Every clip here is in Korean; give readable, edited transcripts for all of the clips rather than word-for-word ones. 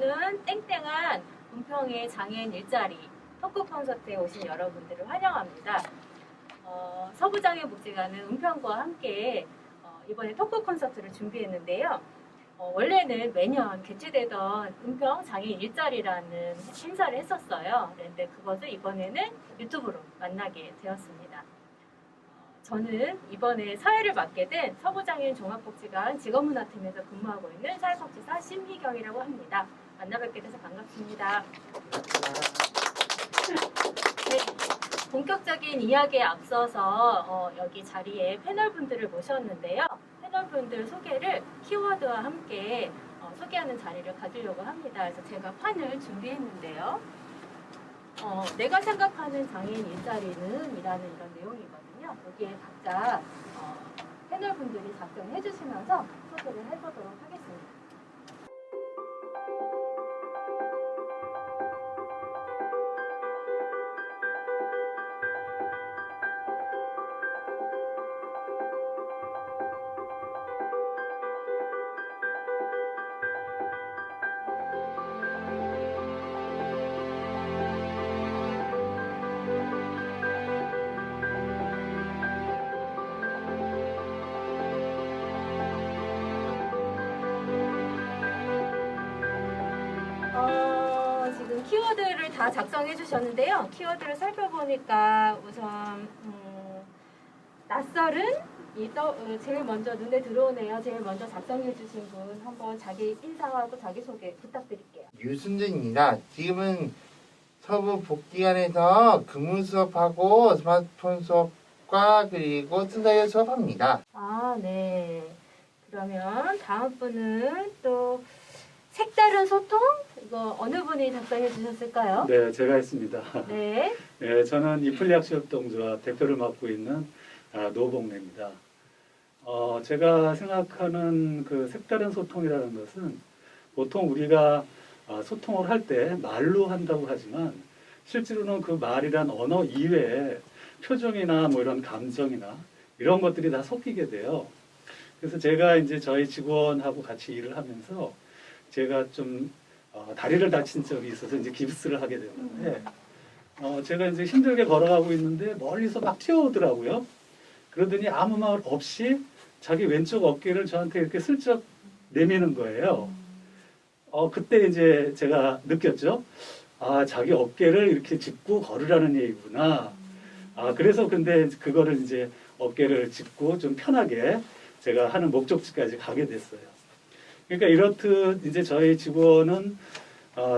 오늘은 땡땡한 은평의 장애인 일자리 토크 콘서트에 오신 여러분들을 환영합니다. 서부장애복지관은 은평과 함께 이번에 토크 콘서트를 준비했는데요. 원래는 매년 개최되던 은평 장애인 일자리라는 행사를 했었어요. 그런데 그것을 이번에는 유튜브로 만나게 되었습니다. 저는 이번에 사회를 맡게 된 서부장애인 종합복지관 직업문화팀에서 근무하고 있는 사회복지사 심희경이라고 합니다. 만나뵙게 돼서 반갑습니다. 네, 본격적인 이야기에 앞서서 여기 자리에 패널분들을 모셨는데요. 패널분들 소개를 키워드와 함께 소개하는 자리를 가지려고 합니다. 그래서 제가 판을 준비했는데요. 내가 생각하는 장애인 일자리는 이라는 이런 내용이거든요. 여기에 각자 패널분들이 작성해 주시면서 소개를 해보도록 하겠습니다. 지금 키워드를 다 작성해 주셨는데요. 키워드를 살펴보니까 우선 낯설은 제일 먼저 눈에 들어오네요. 제일 먼저 작성해 주신 분 한번 자기 인사하고 자기소개 부탁드릴게요. 유순재입니다. 지금은 서부복지관에서 근무 수업하고 스마트폰 수업과 그리고 순서열 수업합니다. 네. 그러면 다음 분은 또 색다른 소통? 이거 어느 분이 작성해 주셨을까요? 네, 제가 했습니다. 네. 네, 저는 이플리학시협동조합 대표를 맡고 있는 노봉래입니다. 제가 생각하는 그 색다른 소통이라는 것은 보통 우리가 소통을 할 때 말로 한다고 하지만 실제로는 그 말이란 언어 이외에 표정이나 뭐 이런 감정이나 이런 것들이 다 섞이게 돼요. 그래서 제가 이제 저희 직원하고 같이 일을 하면서 제가 좀 다리를 다친 적이 있어서 이제 깁스를 하게 됐는데 제가 이제 힘들게 걸어가고 있는데 멀리서 막 튀어오더라고요. 그러더니 아무 말 없이 자기 왼쪽 어깨를 저한테 이렇게 슬쩍 내미는 거예요. 그때 이제 제가 느꼈죠. 자기 어깨를 이렇게 짚고 걸으라는 얘기구나. 그래서 근데 그거를 이제 어깨를 짚고 좀 편하게 제가 하는 목적지까지 가게 됐어요. 그러니까 이렇듯 이제 저희 직원은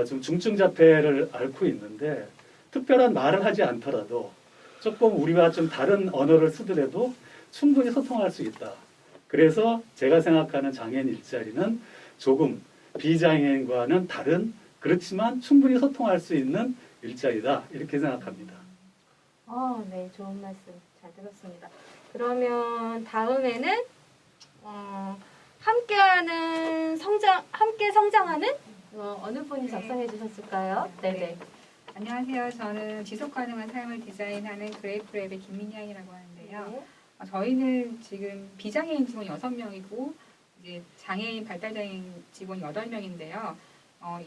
좀 중증자폐를 앓고 있는데 특별한 말을 하지 않더라도 조금 우리와 좀 다른 언어를 쓰더라도 충분히 소통할 수 있다. 그래서 제가 생각하는 장애인 일자리는 조금 비장애인과는 다른 그렇지만 충분히 소통할 수 있는 일자리다. 이렇게 생각합니다. 네, 좋은 말씀 잘 들었습니다. 그러면 다음에는 함께 성장하는 어느 분이 작성해 주셨을까요? 네네. 안녕하세요. 저는 지속가능한 삶을 디자인하는 그레이프랩의 김민양이라고 하는데요. 네. 저희는 지금 비장애인 직원 6명이고 이제 장애인 발달장애인 직원 8명인데요.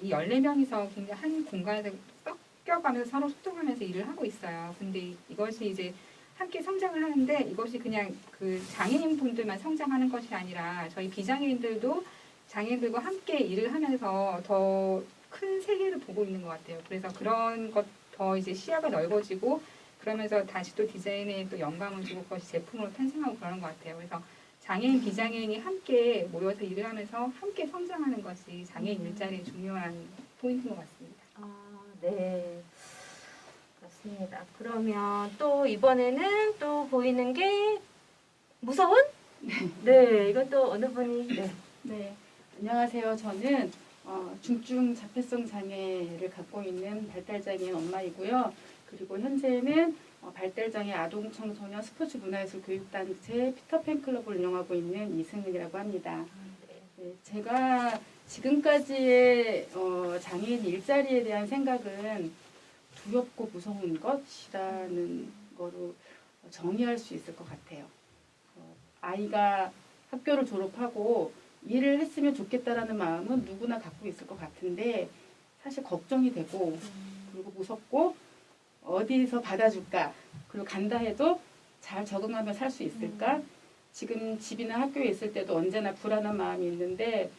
이 14명이서 굉장히 한 공간에서 섞여가면서 서로 소통하면서 일을 하고 있어요. 근데 이것이 이제 함께 성장을 하는데 이것이 그냥 그 장애인 분들만 성장하는 것이 아니라 저희 비장애인들도 장애인들과 함께 일을 하면서 더 큰 세계를 보고 있는 것 같아요. 그래서 그런 것 더 이제 시야가 넓어지고 그러면서 다시 또 디자인에 또 영감을 주고 그것이 제품으로 탄생하고 그러는 것 같아요. 그래서 장애인, 비장애인이 함께 모여서 일을 하면서 함께 성장하는 것이 장애인 일자리의 중요한 포인트인 것 같습니다. 네. 그렇습니다. 그러면 또 이번에는 또 보이는 게 무서운? 네, 이건 또 어느 분이? 네, 안녕하세요. 저는 중증 자폐성 장애를 갖고 있는 발달장애인 엄마이고요. 그리고 현재는 발달장애 아동 청소년 스포츠 문화예술 교육단체 피터팬 클럽을 운영하고 있는 이승은이라고 합니다. 네, 제가 지금까지의 장애인 일자리에 대한 생각은 두렵고 무서운 것이라는 거로 정의할 수 있을 것 같아요. 아이가 학교를 졸업하고 일을 했으면 좋겠다라는 마음은 누구나 갖고 있을 것 같은데 사실 걱정이 되고 그리고 무섭고 어디서 받아줄까 그리고 간다 해도 잘 적응하며 살 수 있을까 지금 집이나 학교에 있을 때도 언제나 불안한 마음이 있는데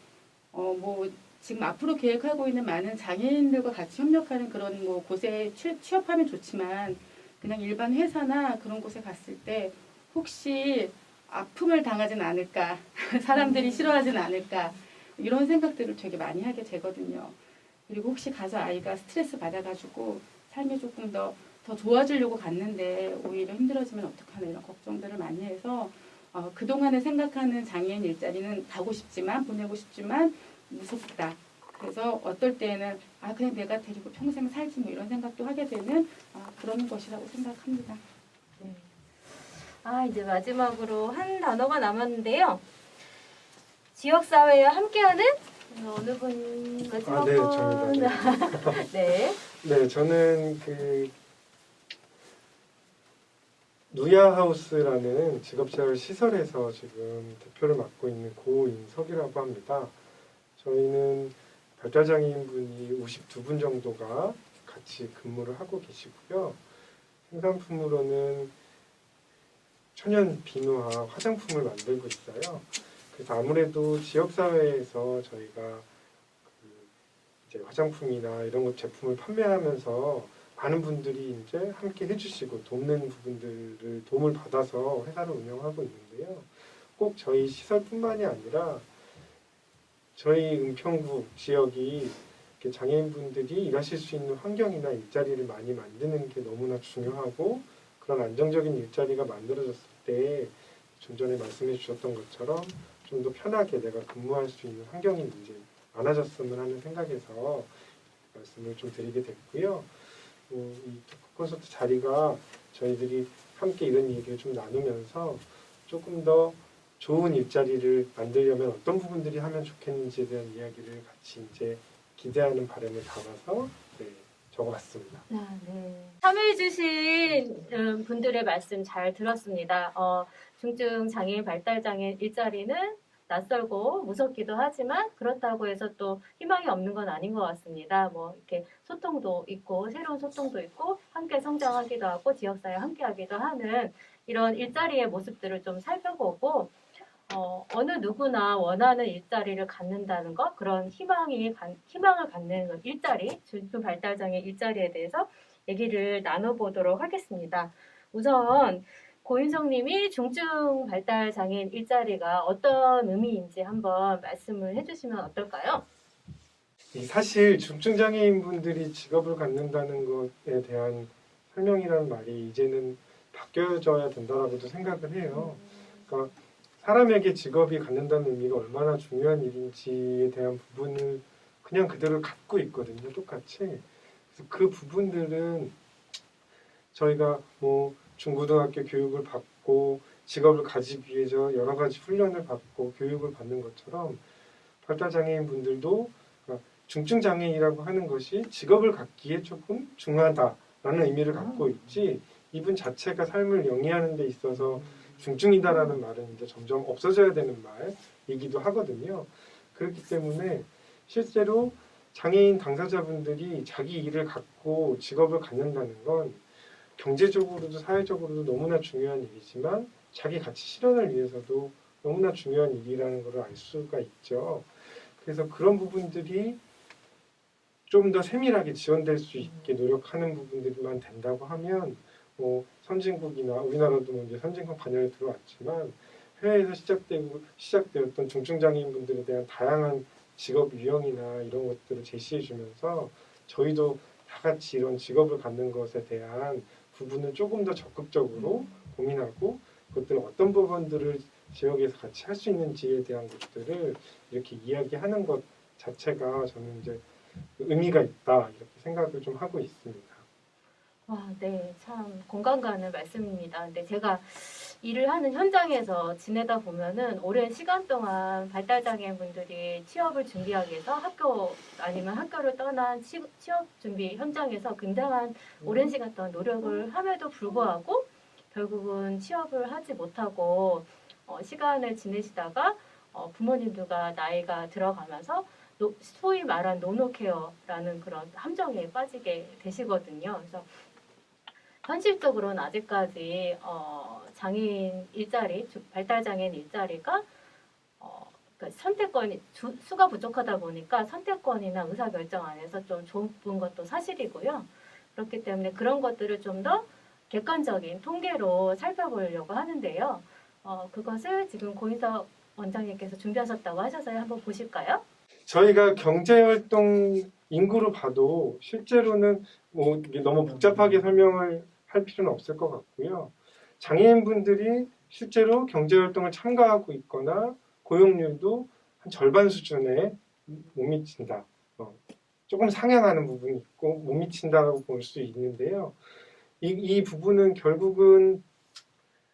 뭐 지금 앞으로 계획하고 있는 많은 장애인들과 같이 협력하는 그런 뭐 곳에 취업하면 좋지만 그냥 일반 회사나 그런 곳에 갔을 때 혹시 아픔을 당하진 않을까 사람들이 싫어하진 않을까 이런 생각들을 되게 많이 하게 되거든요. 그리고 혹시 가서 아이가 스트레스 받아가지고 삶이 조금 더 좋아지려고 갔는데 오히려 힘들어지면 어떡하나 이런 걱정들을 많이 해서 그동안에 생각하는 장애인 일자리는 가고 싶지만 보내고 싶지만 무섭다. 그래서 어떨 때는 그냥 내가 데리고 평생 살지 뭐 이런 생각도 하게 되는 그런 것이라고 생각합니다. 네. 이제 마지막으로 한 단어가 남았는데요. 지역사회와 함께하는 어느 분 마지막 네, 분. 저입니다. 네. 네, 저는 그 누야하우스라는 직업재활 시설에서 지금 대표를 맡고 있는 고인석이라고 합니다. 저희는 발달장애인분이 52분 정도가 같이 근무를 하고 계시고요. 생산품으로는 천연 비누와 화장품을 만들고 있어요. 그래서 아무래도 지역사회에서 저희가 이제 화장품이나 이런 것 제품을 판매하면서 많은 분들이 이제 함께 해주시고 돕는 부분들을 도움을 받아서 회사를 운영하고 있는데요. 꼭 저희 시설뿐만이 아니라 저희 은평구 지역이 이렇게 장애인분들이 일하실 수 있는 환경이나 일자리를 많이 만드는 게 너무나 중요하고 그런 안정적인 일자리가 만들어졌을 때 좀 전에 말씀해 주셨던 것처럼 좀 더 편하게 내가 근무할 수 있는 환경이 이제 많아졌으면 하는 생각에서 말씀을 좀 드리게 됐고요. 이 토크 콘서트 자리가 저희들이 함께 이런 얘기를 좀 나누면서 조금 더 좋은 일자리를 만들려면 어떤 부분들이 하면 좋겠는지에 대한 이야기를 같이 이제 기대하는 바람을 담아서 적어봤습니다. 네. 참여해주신 분들의 말씀 잘 들었습니다. 중증 장애인, 발달 장애인 일자리는 낯설고 무섭기도 하지만 그렇다고 해서 또 희망이 없는 건 아닌 것 같습니다. 뭐 이렇게 소통도 있고 새로운 소통도 있고 함께 성장하기도 하고 지역사회 함께 하기도 하는 이런 일자리의 모습들을 좀 살펴보고 어느 누구나 원하는 일자리를 갖는다는 것, 그런 희망을 갖는 일자리, 중증 발달장애 일자리에 대해서 얘기를 나눠보도록 하겠습니다. 우선 고인성님이 중증 발달장애인 일자리가 어떤 의미인지 한번 말씀을 해주시면 어떨까요? 사실 중증장애인분들이 직업을 갖는다는 것에 대한 설명이라는 말이 이제는 바뀌어져야 된다라고도 생각을 해요. 그러니까 사람에게 직업이 갖는다는 의미가 얼마나 중요한 일인지에 대한 부분을 그냥 그대로 갖고 있거든요. 똑같이. 그래서 그 부분들은 저희가 뭐 중고등학교 교육을 받고 직업을 가지기 위해서 여러 가지 훈련을 받고 교육을 받는 것처럼 발달장애인 분들도 중증장애인이라고 하는 것이 직업을 갖기에 조금 중하다라는 의미를 갖고 있지 이분 자체가 삶을 영위하는 데 있어서 중증이다라는 말은 이제 점점 없어져야 되는 말이기도 하거든요. 그렇기 때문에 실제로 장애인 당사자분들이 자기 일을 갖고 직업을 갖는다는 건 경제적으로도 사회적으로도 너무나 중요한 일이지만 자기 가치 실현을 위해서도 너무나 중요한 일이라는 것을 알 수가 있죠. 그래서 그런 부분들이 좀 더 세밀하게 지원될 수 있게 노력하는 부분들만 된다고 하면 뭐 선진국이나 우리나라도 이제 선진국 반열에 들어왔지만 해외에서 시작되었던 중증장애인분들에 대한 다양한 직업 유형이나 이런 것들을 제시해주면서 저희도 다 같이 이런 직업을 갖는 것에 대한 부분을 조금 더 적극적으로 고민하고 그것들 어떤 부분들을 지역에서 같이 할 수 있는지에 대한 것들을 이렇게 이야기하는 것 자체가 저는 이제 의미가 있다 이렇게 생각을 좀 하고 있습니다. 네, 참 공감 가는 말씀입니다. 근데 제가 일을 하는 현장에서 지내다 보면은 오랜 시간 동안 발달장애인 분들이 취업을 준비하기 위해서 학교 아니면 학교를 떠난 취업 준비 현장에서 굉장한 오랜 시간 동안 노력을 함에도 불구하고 결국은 취업을 하지 못하고 시간을 지내시다가 부모님들과 나이가 들어가면서 소위 말한 노노케어라는 그런 함정에 빠지게 되시거든요. 그래서 현실적으로는 아직까지 장애인 일자리, 발달장애인 일자리가 그러니까 선택권이 수가 부족하다 보니까 선택권이나 의사결정 안에서 좀 좁은 것도 사실이고요. 그렇기 때문에 그런 것들을 좀 더 객관적인 통계로 살펴보려고 하는데요. 그것을 지금 고인석 원장님께서 준비하셨다고 하셔서요. 한번 보실까요? 저희가 경제활동 인구로 봐도 실제로는 뭐 이게 너무 복잡하게 설명을 할 필요는 없을 것 같고요. 장애인분들이 실제로 경제활동을 참가하고 있거나 고용률도 한 절반 수준에 못 미친다. 조금 상향하는 부분이 있고 못 미친다고 볼 수 있는데요. 이 부분은 결국은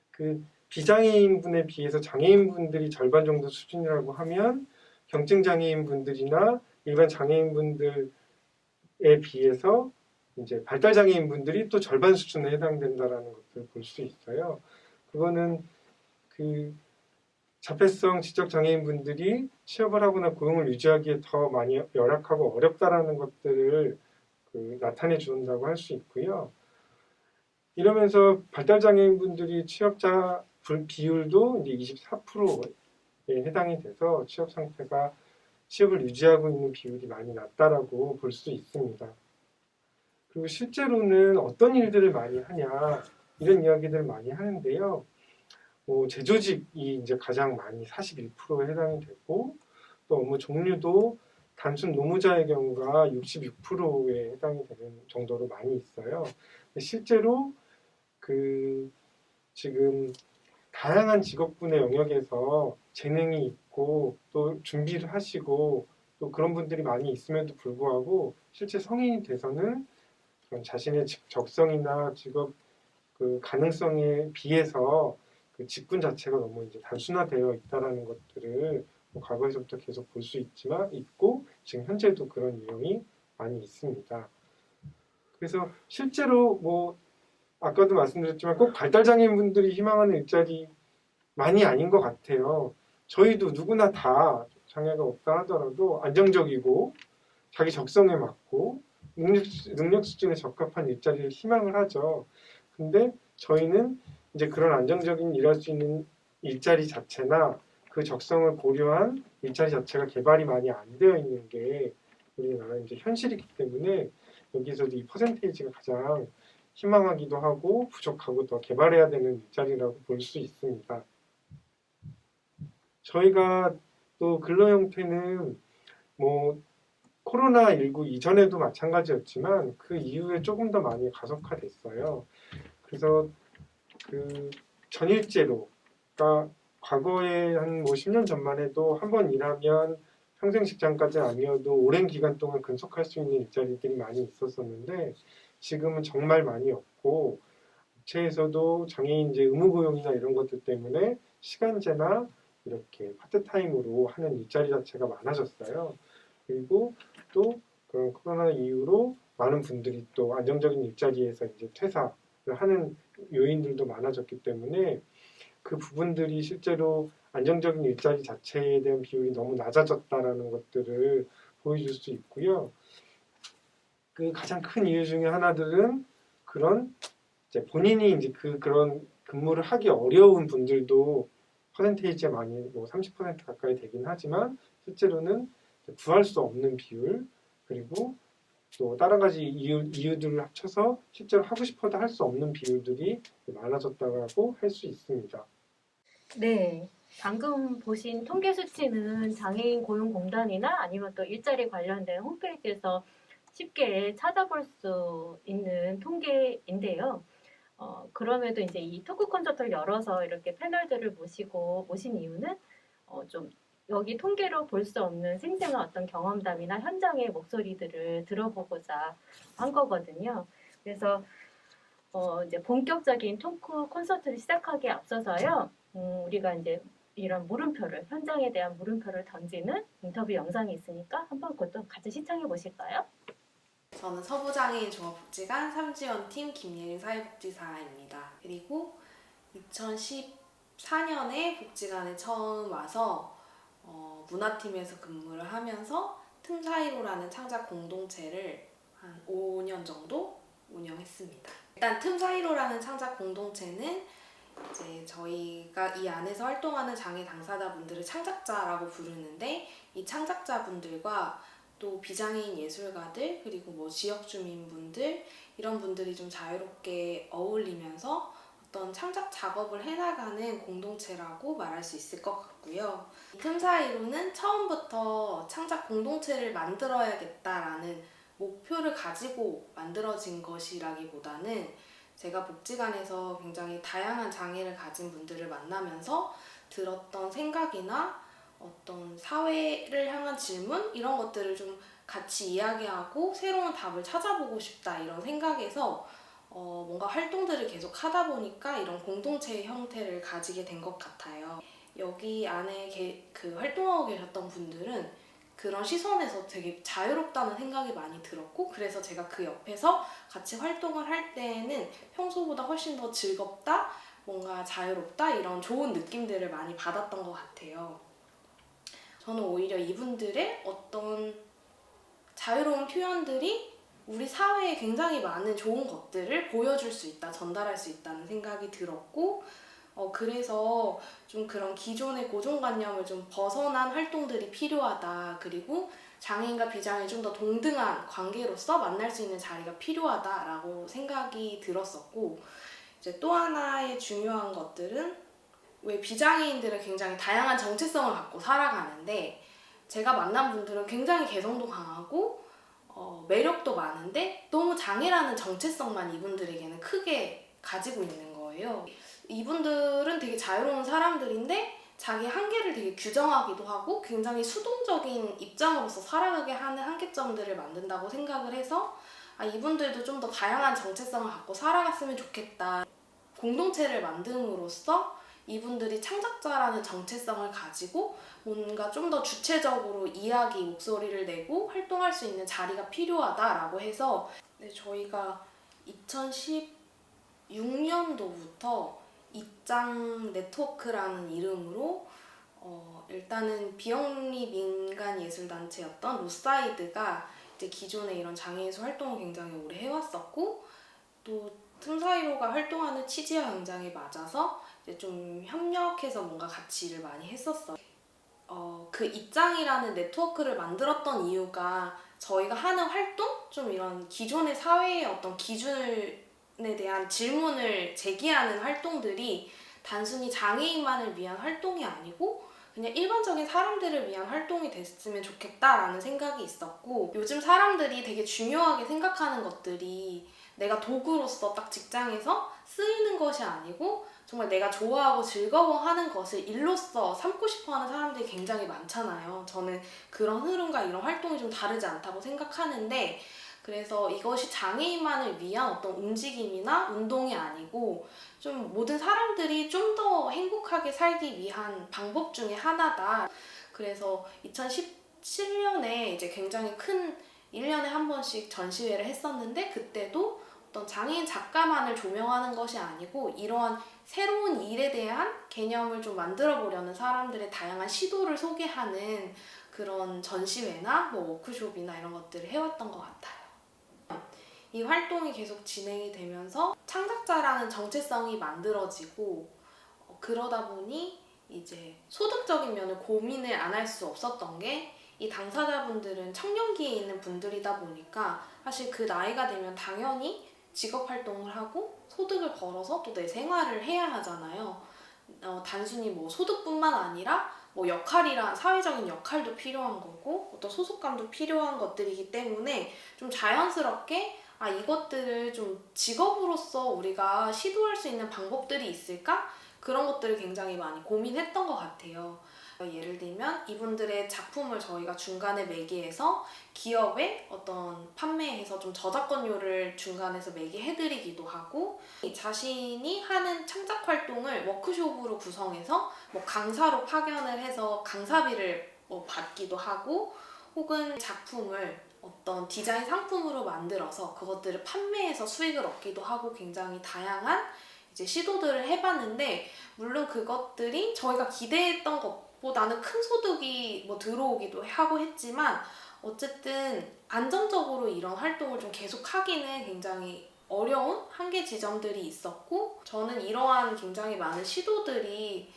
그 비장애인분에 비해서 장애인분들이 절반 정도 수준이라고 하면 경증 장애인분들이나 일반 장애인분들에 비해서 이제 발달 장애인분들이 또 절반 수준에 해당된다라는 것을 볼 수 있어요. 그거는 그 자폐성 지적 장애인분들이 취업을 하거나 고용을 유지하기에 더 많이 열악하고 어렵다라는 것들을 나타내 준다고 할 수 있고요. 이러면서 발달 장애인분들이 취업자 비율도 이제 24%에 해당이 돼서 취업 상태가 취업을 유지하고 있는 비율이 많이 낮다라고 볼 수 있습니다. 그리고 실제로는 어떤 일들을 많이 하냐 이런 이야기들을 많이 하는데요. 제조직이 이제 가장 많이 41%에 해당이 되고 또 업무 종류도 단순 노무자의 경우가 66%에 해당이 되는 정도로 많이 있어요. 실제로 지금 다양한 직업군의 영역에서 재능이 있고 또 준비를 하시고 또 그런 분들이 많이 있음에도 불구하고 실제 성인이 돼서는 그런 자신의 적성이나 직업 가능성에 비해서 그 직군 자체가 너무 이제 단순화되어 있다라는 것들을 과거에서부터 계속 볼 수 있고 지금 현재도 그런 유형이 많이 있습니다. 그래서 실제로 아까도 말씀드렸지만 꼭 발달장애인분들이 희망하는 일자리만이 아닌 것 같아요. 저희도 누구나 다 장애가 없다 하더라도 안정적이고 자기 적성에 맞고 능력 수준에 적합한 일자리를 희망을 하죠. 근데 저희는 이제 그런 안정적인 일할 수 있는 일자리 자체나 그 적성을 고려한 일자리 자체가 개발이 많이 안 되어 있는 게 우리나라 이제 현실이기 때문에 여기서도 이 퍼센테이지가 가장 희망하기도 하고 부족하고 더 개발해야 되는 일자리라고 볼 수 있습니다. 저희가 또 근로 형태는 코로나19 이전에도 마찬가지였지만 그 이후에 조금 더 많이 가속화됐어요. 그래서 전일제로, 그러니까 과거에 한 10년 전만 해도 한 번 일하면 평생 직장까지 아니어도 오랜 기간 동안 근속할 수 있는 일자리들이 많이 있었었는데 지금은 정말 많이 없고 업체에서도 장애인 이제 의무고용이나 이런 것들 때문에 시간제나 이렇게 파트타임으로 하는 일자리 자체가 많아졌어요. 그리고 또 그런 코로나 이후로 많은 분들이 또 안정적인 일자리에서 이제 퇴사를 하는 요인들도 많아졌기 때문에 그 부분들이 실제로 안정적인 일자리 자체에 대한 비율이 너무 낮아졌다라는 것들을 보여줄 수 있고요. 그 가장 큰 이유 중에 하나들은 그런 이제 본인이 이제 그런 근무를 하기 어려운 분들도 퍼센테이지가 많이 30% 가까이 되긴 하지만 실제로는 구할 수 없는 비율 그리고 또 다른 가지 이유들을 합쳐서 실제로 하고 싶어도 할 수 없는 비율들이 많아졌다고 할 수 있습니다. 네. 방금 보신 통계 수치는 장애인 고용공단이나 아니면 또 일자리 관련된 홈페이지에서 쉽게 찾아볼 수 있는 통계인데요. 그럼에도 이제 이 토크 콘서트를 열어서 이렇게 패널들을 모신 이유는 좀 여기 통계로 볼 수 없는 생생한 어떤 경험담이나 현장의 목소리들을 들어보고자 한 거거든요. 그래서 이제 본격적인 토크 콘서트를 시작하기에 앞서서요. 우리가 이제 이런 물음표를 현장에 대한 물음표를 던지는 인터뷰 영상이 있으니까 한번 그것도 같이 시청해 보실까요? 저는 서부장애인 종합복지관 삼지원팀 김예린 사회복지사입니다. 그리고 2014년에 복지관에 처음 와서 문화팀에서 근무를 하면서 틈 사이로라는 창작 공동체를 한 5년 정도 운영했습니다. 일단 틈 사이로라는 창작 공동체는 이제 저희가 이 안에서 활동하는 장애 당사자분들을 창작자라고 부르는데, 이 창작자분들과 또 비장애인 예술가들 그리고 뭐 지역 주민분들 이런 분들이 좀 자유롭게 어울리면서 어떤 창작 작업을 해나가는 공동체라고 말할 수 있을 것 같고요. 틈 사이로는 처음부터 창작 공동체를 만들어야겠다라는 목표를 가지고 만들어진 것이라기보다는 제가 복지관에서 굉장히 다양한 장애를 가진 분들을 만나면서 들었던 생각이나 어떤 사회를 향한 질문 이런 것들을 좀 같이 이야기하고 새로운 답을 찾아보고 싶다 이런 생각에서 뭔가 활동들을 계속 하다 보니까 이런 공동체의 형태를 가지게 된 것 같아요. 여기 안에 활동하고 계셨던 분들은 그런 시선에서 되게 자유롭다는 생각이 많이 들었고, 그래서 제가 그 옆에서 같이 활동을 할 때에는 평소보다 훨씬 더 즐겁다, 뭔가 자유롭다 이런 좋은 느낌들을 많이 받았던 것 같아요. 저는 오히려 이분들의 어떤 자유로운 표현들이 우리 사회에 굉장히 많은 좋은 것들을 보여줄 수 있다, 전달할 수 있다는 생각이 들었고, 그래서 좀 그런 기존의 고정관념을 좀 벗어난 활동들이 필요하다. 그리고 장애인과 비장애인 좀 더 동등한 관계로서 만날 수 있는 자리가 필요하다라고 생각이 들었었고, 이제 또 하나의 중요한 것들은 왜 비장애인들은 굉장히 다양한 정체성을 갖고 살아가는데, 제가 만난 분들은 굉장히 개성도 강하고 매력도 많은데 너무 장애라는 정체성만 이분들에게는 크게 가지고 있는 거예요. 이분들은 되게 자유로운 사람들인데 자기 한계를 되게 규정하기도 하고 굉장히 수동적인 입장으로서 살아가게 하는 한계점들을 만든다고 생각을 해서 이분들도 좀 더 다양한 정체성을 갖고 살아갔으면 좋겠다. 공동체를 만듦으로써 이분들이 창작자라는 정체성을 가지고 뭔가 좀 더 주체적으로 이야기, 목소리를 내고 활동할 수 있는 자리가 필요하다라고 해서 저희가 2016년도부터 입장 네트워크라는 이름으로 일단은 비영리 민간 예술단체였던 로사이드가 이제 기존에 이런 장애예술 활동을 굉장히 오래 해왔었고, 또 틈사이로가 활동하는 취지와 굉장히 맞아서 이제 좀 협력해서 뭔가 같이 일을 많이 했었어요. 그 입장이라는 네트워크를 만들었던 이유가 저희가 하는 활동? 좀 이런 기존의 사회의 어떤 기준에 대한 질문을 제기하는 활동들이 단순히 장애인만을 위한 활동이 아니고 그냥 일반적인 사람들을 위한 활동이 됐으면 좋겠다라는 생각이 있었고, 요즘 사람들이 되게 중요하게 생각하는 것들이 내가 도구로서 딱 직장에서 쓰이는 것이 아니고 정말 내가 좋아하고 즐거워하는 것을 일로서 삼고 싶어하는 사람들이 굉장히 많잖아요. 저는 그런 흐름과 이런 활동이 좀 다르지 않다고 생각하는데, 그래서 이것이 장애인만을 위한 어떤 움직임이나 운동이 아니고 좀 모든 사람들이 좀 더 행복하게 살기 위한 방법 중에 하나다. 그래서 2017년에 이제 굉장히 큰 1년에 한 번씩 전시회를 했었는데, 그때도 어떤 장애인 작가만을 조명하는 것이 아니고 이러한 새로운 일에 대한 개념을 좀 만들어 보려는 사람들의 다양한 시도를 소개하는 그런 전시회나 뭐 워크숍이나 이런 것들을 해왔던 것 같아요. 이 활동이 계속 진행이 되면서 창작자라는 정체성이 만들어지고, 그러다 보니 이제 소득적인 면을 고민을 안 할 수 없었던 게, 이 당사자분들은 청년기에 있는 분들이다 보니까 사실 그 나이가 되면 당연히 직업 활동을 하고 소득을 벌어서 또 내 생활을 해야 하잖아요. 단순히 뭐 소득뿐만 아니라 뭐 사회적인 역할도 필요한 거고 어떤 소속감도 필요한 것들이기 때문에 좀 자연스럽게 이것들을 좀 직업으로서 우리가 시도할 수 있는 방법들이 있을까? 그런 것들을 굉장히 많이 고민했던 것 같아요. 예를 들면 이분들의 작품을 저희가 중간에 매개해서 기업에 어떤 판매해서 좀 저작권료를 중간에서 매개해드리기도 하고, 자신이 하는 창작 활동을 워크숍으로 구성해서 뭐 강사로 파견을 해서 강사비를 받기도 하고, 혹은 작품을 어떤 디자인 상품으로 만들어서 그것들을 판매해서 수익을 얻기도 하고, 굉장히 다양한 이제 시도들을 해봤는데, 물론 그것들이 저희가 기대했던 뭐 나는 큰 소득이 뭐 들어오기도 하고 했지만 어쨌든 안정적으로 이런 활동을 좀 계속하기는 굉장히 어려운 한계 지점들이 있었고, 저는 이러한 굉장히 많은 시도들이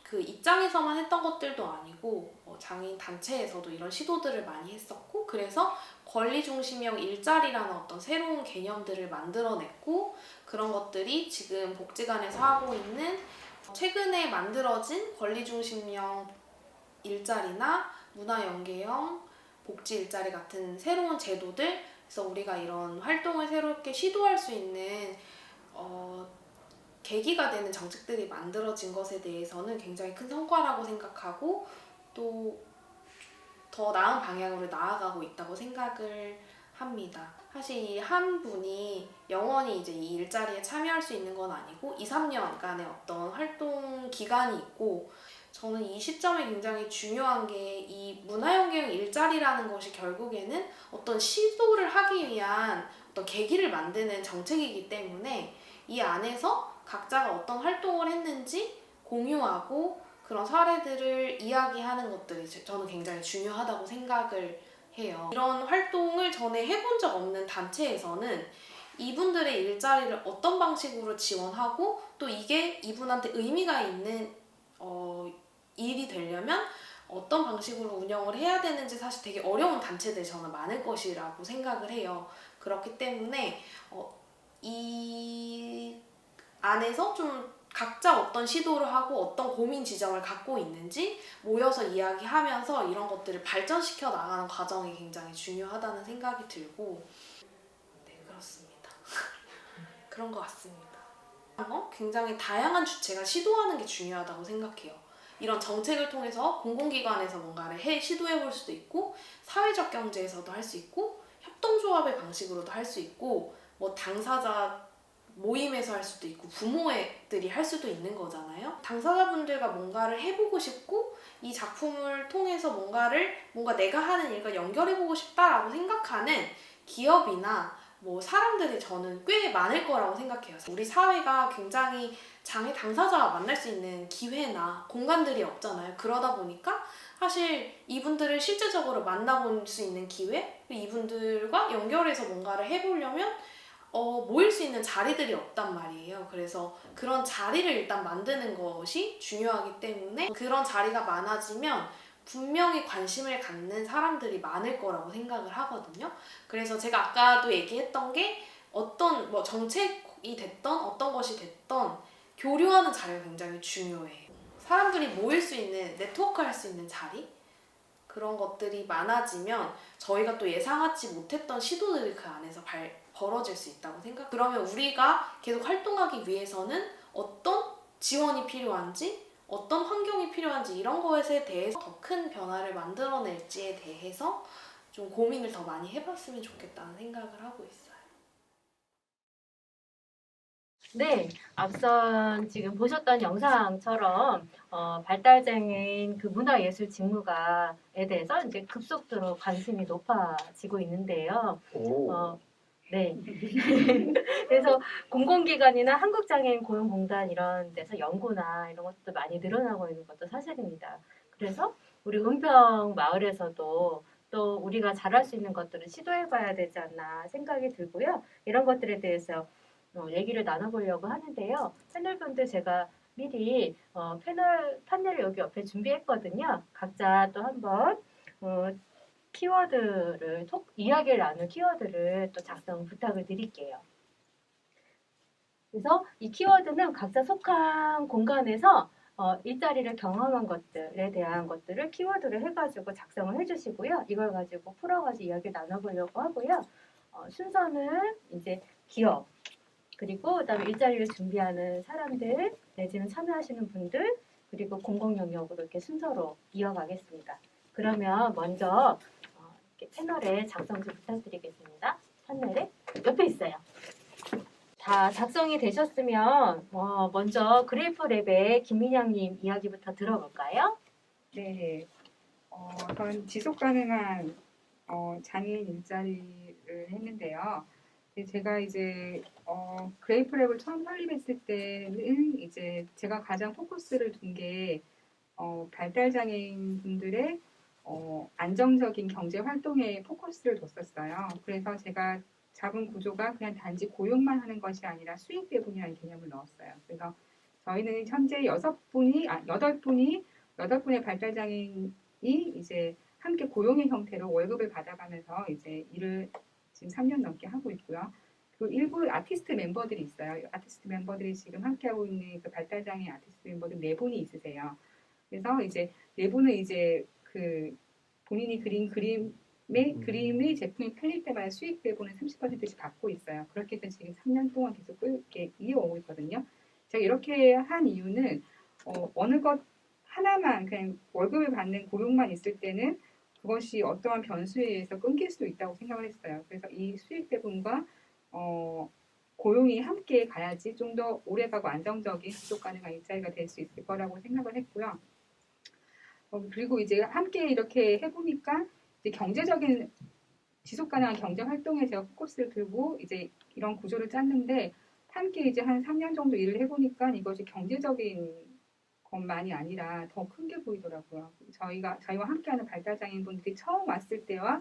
그 입장에서만 했던 것들도 아니고 장애인 단체에서도 이런 시도들을 많이 했었고, 그래서 권리중심형 일자리라는 어떤 새로운 개념들을 만들어냈고, 그런 것들이 지금 복지관에서 하고 있는 최근에 만들어진 권리중심형 일자리나 문화연계형 복지 일자리 같은 새로운 제도들, 그래서 우리가 이런 활동을 새롭게 시도할 수 있는 계기가 되는 정책들이 만들어진 것에 대해서는 굉장히 큰 성과라고 생각하고, 또 더 나은 방향으로 나아가고 있다고 생각을 합니다. 사실 이 한 분이 영원히 이제 이 일자리에 참여할 수 있는 건 아니고 2, 3년간의 어떤 활동 기간이 있고, 저는 이 시점에 굉장히 중요한 게 이 문화연계형 일자리라는 것이 결국에는 어떤 시도를 하기 위한 어떤 계기를 만드는 정책이기 때문에 이 안에서 각자가 어떤 활동을 했는지 공유하고 그런 사례들을 이야기하는 것들이 저는 굉장히 중요하다고 생각을 해요. 이런 활동을 전에 해본 적 없는 단체에서는 이분들의 일자리를 어떤 방식으로 지원하고 또 이게 이분한테 의미가 있는 일이 되려면 어떤 방식으로 운영을 해야 되는지 사실 되게 어려운 단체들이 저는 많을 것이라고 생각을 해요. 그렇기 때문에 이 안에서 좀 각자 어떤 시도를 하고 어떤 고민 지점을 갖고 있는지 모여서 이야기하면서 이런 것들을 발전시켜 나가는 과정이 굉장히 중요하다는 생각이 들고, 네, 그렇습니다. 그런 것 같습니다. 굉장히 다양한 주체가 시도하는 게 중요하다고 생각해요. 이런 정책을 통해서 공공기관에서 뭔가를 시도해 볼 수도 있고, 사회적 경제에서도 할 수 있고, 협동조합의 방식으로도 할 수 있고, 뭐 당사자 모임에서 할 수도 있고, 부모들이 할 수도 있는 거잖아요. 당사자분들과 뭔가를 해보고 싶고, 이 작품을 통해서 뭔가 내가 하는 일과 연결해보고 싶다라고 생각하는 기업이나 뭐 사람들이 저는 꽤 많을 거라고 생각해요. 우리 사회가 굉장히 장애 당사자와 만날 수 있는 기회나 공간들이 없잖아요. 그러다 보니까 사실 이분들을 실제적으로 만나볼 수 있는 기회, 이분들과 연결해서 뭔가를 해보려면 모일 수 있는 자리들이 없단 말이에요. 그래서 그런 자리를 일단 만드는 것이 중요하기 때문에 그런 자리가 많아지면 분명히 관심을 갖는 사람들이 많을 거라고 생각을 하거든요. 그래서 제가 아까도 얘기했던 게 어떤 뭐 정책이 됐던 어떤 것이 됐던 교류하는 자리가 굉장히 중요해요. 사람들이 모일 수 있는, 네트워크할 수 있는 자리? 그런 것들이 많아지면 저희가 또 예상하지 못했던 시도들이 그 안에서 벌어질 수 있다고 생각. 그러면 우리가 계속 활동하기 위해서는 어떤 지원이 필요한지, 어떤 환경이 필요한지 이런 것에 대해서 더 큰 변화를 만들어낼지에 대해서 좀 고민을 더 많이 해봤으면 좋겠다는 생각을 하고 있어요. 네, 앞선 지금 보셨던 영상처럼 발달장애인 그 문화예술 직무가에 대해서 이제 급속도로 관심이 높아지고 있는데요. 네. 그래서 공공기관이나 한국장애인 고용공단 이런 데서 연구나 이런 것도 많이 늘어나고 있는 것도 사실입니다. 그래서 우리 은평 마을에서도 또 우리가 잘할 수 있는 것들을 시도해봐야 되지 않나 생각이 들고요. 이런 것들에 대해서 얘기를 나눠보려고 하는데요. 패널분들 제가 미리 판넬을 여기 옆에 준비했거든요. 각자 또 한번 키워드를 이야기를 나눌 키워드를 또 작성 부탁을 드릴게요. 그래서 이 키워드는 각자 속한 공간에서 일자리를 경험한 것들에 대한 것들을 키워드를 해가지고 작성을 해주시고요. 이걸 가지고 풀어가지고 이야기 나눠보려고 하고요. 순서는 이제 기업, 그리고 그다음에 일자리를 준비하는 사람들, 내지는 참여하시는 분들, 그리고 공공 영역으로 이렇게 순서로 이어가겠습니다. 그러면 먼저 이렇게 패널에 작성 좀 부탁드리겠습니다. 판넬에 옆에 있어요. 다 작성이 되셨으면 먼저 그래프랩의 김민영님 이야기부터 들어볼까요? 네. 저는 지속 가능한 장애인 일자리를 했는데요. 제가 이제 그레이프랩을 처음 설립했을 때는 이제 제가 가장 포커스를 둔 게 발달 장애인 분들의 안정적인 경제 활동에 포커스를 뒀었어요. 그래서 제가 잡은 구조가 그냥 단지 고용만 하는 것이 아니라 수익 배분이라는 개념을 넣었어요. 그래서 저희는 현재 8분의 발달 장애인이 이제 함께 고용의 형태로 월급을 받아가면서 이제 일을 지금 3년 넘게 하고 있고요. 그리고 일부 아티스트 멤버들이 있어요. 아티스트 멤버들이 지금 함께하고 있는 그 발달장애 아티스트 멤버들 4분이 있으세요. 그래서 이제 4분은 이제 그 본인이 그린 그림의 제품이 팔릴 때마다 수익 배분을 30%씩 받고 있어요. 그렇게 해서 지금 3년 동안 계속 이렇게 이어오고 있거든요. 제가 이렇게 한 이유는 어느 것 하나만 그냥 월급을 받는 고용만 있을 때는 그것이 어떠한 변수에 의해서 끊길 수도 있다고 생각을 했어요. 그래서 이 수익 배분과 고용이 함께 가야지 좀 더 오래가고 안정적인 지속 가능한 일자리가 될 수 있을 거라고 생각을 했고요. 그리고 이제 함께 이렇게 해보니까 이제 경제적인 지속 가능한 경제 활동에 제가 포커스를 두고 이제 이런 구조를 짰는데 함께 이제 한 3년 정도 일을 해보니까 이것이 경제적인 것만이 아니라 더 큰 게 보이더라고요. 저희와 함께하는 발달장애인분들이 처음 왔을 때와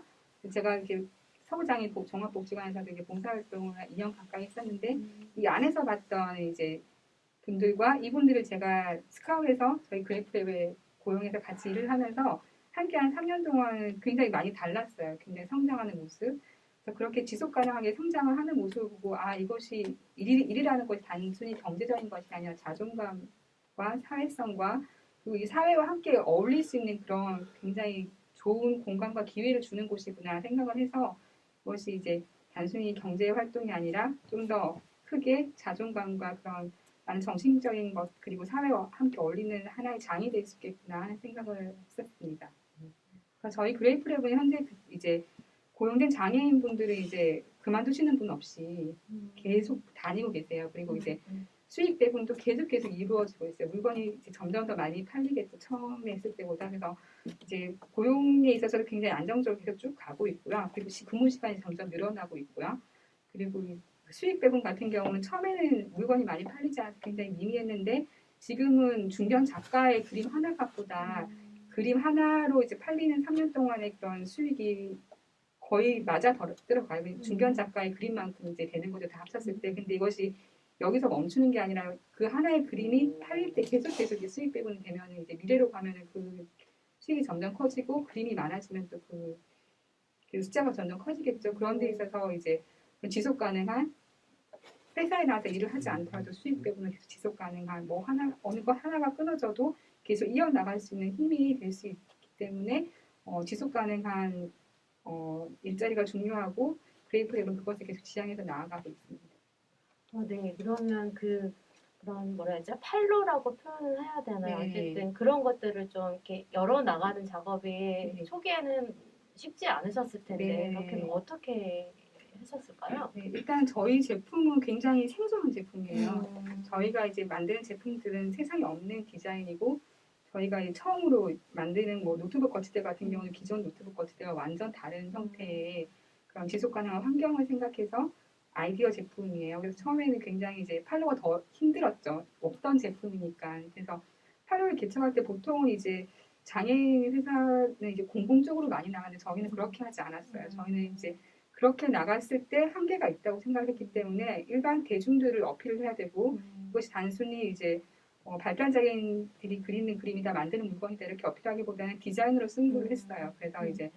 제가 이렇게 서구장애인 종합복지관에서도 이게 봉사활동을 2년 가까이 했었는데 이 안에서 봤던 이제 분들과 이분들을 제가 스카웃해서 저희 그래프랩에 고용해서 같이 일을 하면서 함께한 3년 동안 굉장히 많이 달랐어요. 굉장히 성장하는 모습. 그래서 그렇게 지속 가능하게 성장을 하는 모습을 보고 이것이 일이라는 것이 단순히 경제적인 것이 아니라 자존감과 사회성과 그리고 이 사회와 함께 어울릴 수 있는 그런 굉장히 좋은 공간과 기회를 주는 곳이구나 생각을 해서 그것이 이제 단순히 경제 활동이 아니라 좀 더 크게 자존감과 그런 많은 정신적인 것 그리고 사회와 함께 어울리는 하나의 장이 될 수 있겠구나 하는 생각을 했었습니다. 그래서 저희 그레이프랩은 현재 이제 고용된 장애인 분들이 이제 그만두시는 분 없이 계속 다니고 계세요. 그리고 이제 수익 배분도 계속 이루어지고 있어요. 물건이 이제 점점 더 많이 팔리겠죠. 처음에 했을 때보다. 그래서 이제 고용에 있어서도 굉장히 안정적으로 계속 쭉 가고 있고요. 그리고 근무 시간이 점점 늘어나고 있고요. 그리고 수익 배분 같은 경우는 처음에는 물건이 많이 팔리지 않아서 굉장히 미미했는데 지금은 중견 작가의 그림 하나값보다 그림 하나로 이제 팔리는 3년 동안의 그런 수익이 거의 맞아 들어가요. 중견 작가의 그림만큼 이제 되는 거죠. 다 합쳤을 때. 근데 이것이 여기서 멈추는 게 아니라 그 하나의 그림이 팔릴 때 계속 수익 배분이 되면 이제 미래로 가면은 그 수익이 점점 커지고 그림이 많아지면 또 그 숫자가 점점 커지겠죠. 그런 데 있어서 이제 지속 가능한 회사에 나와서 일을 하지 않더라도 수익 배분은 계속 지속 가능한 어느 것 하나가 끊어져도 계속 이어나갈 수 있는 힘이 될 수 있기 때문에 지속 가능한 일자리가 중요하고 그레이프랩은 그것을 계속 지향해서 나아가고 있습니다. 네, 그러면 그런 뭐라 해야죠? 팔로라고 표현을 해야 되나요? 네. 어쨌든 그런 것들을 좀 이렇게 열어 나가는 작업이 네. 초기에는 쉽지 않으셨을 텐데 네. 그렇게는 어떻게 하셨을까요? 네, 일단 저희 제품은 굉장히 생소한 제품이에요. 저희가 이제 만드는 제품들은 세상에 없는 디자인이고 저희가 이제 처음으로 만드는 뭐 노트북 거치대 같은 경우는 기존 노트북 거치대와 완전 다른 형태의 그런 지속 가능한 환경을 생각해서 아이디어 제품이에요. 그래서 처음에는 굉장히 이제 팔로가 더 힘들었죠. 없던 제품이니까. 그래서 팔로를 개척할 때 보통은 이제 장애인 회사는 이제 공공적으로 많이 나가는데 저희는 그렇게 하지 않았어요. 저희는 이제 그렇게 나갔을 때 한계가 있다고 생각했기 때문에 일반 대중들을 어필을 해야 되고 그것이 단순히 이제 발달 장애인들이 그리는 그림이다 만드는 물건이다 이렇게 어필하기보다는 디자인으로 승부를 했어요. 그래서 이제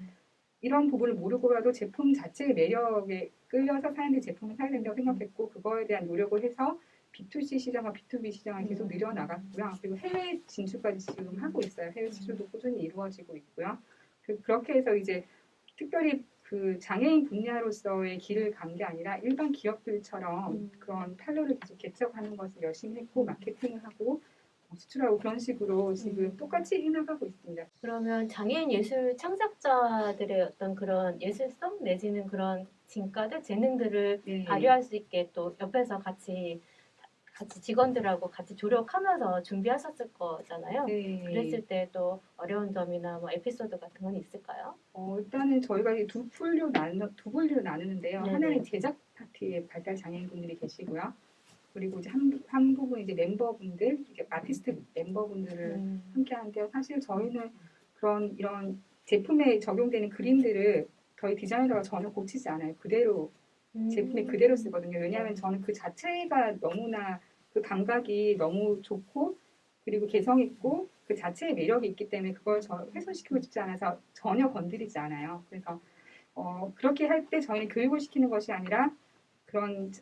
이런 부분을 모르고라도 제품 자체의 매력에 끌려서 사람들이 제품을 사야 된다고 생각했고 그거에 대한 노력을 해서 B2C 시장과 B2B 시장을 계속 늘려나갔고요. 그리고 해외 진출까지 지금 하고 있어요. 해외 수출도 꾸준히 이루어지고 있고요. 그렇게 해서 이제 특별히 그 장애인 분야로서의 길을 간 게 아니라 일반 기업들처럼 그런 팔로를 계속 개척하는 것을 열심히 했고 마케팅을 하고 수출하고 그런 식으로 지금 똑같이 해나가고 있습니다. 그러면 장애인 예술 창작자들의 어떤 그런 예술성 내지는 그런 진가들, 재능들을 네. 발휘할 수 있게 또 옆에서 같이 직원들하고 같이 조력하면서 준비하셨을 거잖아요. 네. 그랬을 때 또 어려운 점이나 뭐 에피소드 같은 건 있을까요? 일단은 저희가 이제 두 분류로 나누는데요. 네네. 하나는 제작 파트의 발달 장애인분들이 계시고요. 그리고 이제 한 부분 이제 멤버분들, 이제 아티스트 멤버분들을 함께 하는데요. 사실 저희는 이런 제품에 적용되는 그림들을 저희 디자이너가 전혀 고치지 않아요. 그대로 제품에 그대로 쓰거든요. 왜냐하면 저는 그 자체가 너무나 그 감각이 너무 좋고 그리고 개성 있고 그 자체의 매력이 있기 때문에 그걸 훼손시키고 싶지 않아서 전혀 건드리지 않아요. 그래서 그렇게 할 때 저희는 교육을 시키는 것이 아니라 그런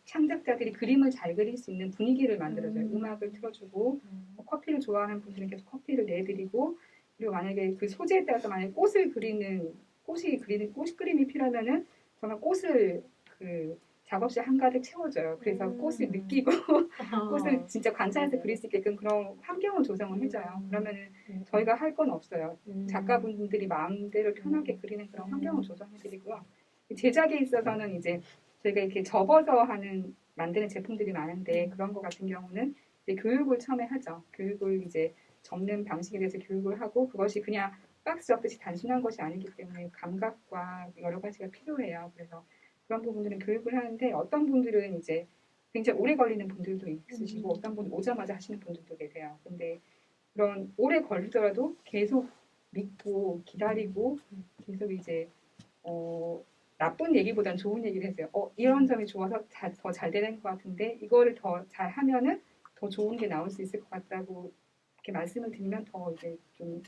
창작자들이 그림을 잘 그릴 수 있는 분위기를 만들어줘요. 음악을 틀어주고 커피를 좋아하는 분들은 계속 커피를 내드리고 그리고 만약에 그 소재에 따라서 만약에 꽃 그림이 필요하면은 정말 꽃을 그 작업실 한가득 채워줘요. 그래서 꽃을 느끼고 꽃을 진짜 관찰해서 그릴 수 있게끔 그런 환경을 조성을 해줘요. 그러면은 저희가 할 건 없어요. 작가분들이 마음대로 편하게 그리는 그런 환경을 조성해드리고요. 제작에 있어서는 이제 저희가 이렇게 접어서 만드는 제품들이 많은데 그런 거 같은 경우는 이제 교육을 처음에 하죠. 교육을 이제 접는 방식에 대해서 교육을 하고 그것이 그냥 박스 접듯이 단순한 것이 아니기 때문에 감각과 여러 가지가 필요해요. 그래서 그런 부분들은 교육을 하는데 어떤 분들은 이제 굉장히 오래 걸리는 분들도 있으시고 어떤 분은 오자마자 하시는 분들도 계세요. 근데 그런 오래 걸리더라도 계속 믿고 기다리고 계속 이제 나쁜 얘기보단 좋은 얘기를 해서요. 이런 점이 좋아서 더 잘 되는 것 같은데 이거를 더 잘 하면은 더 좋은 게 나올 수 있을 것 같다고 이렇게 말씀을 드리면 더 이제 좀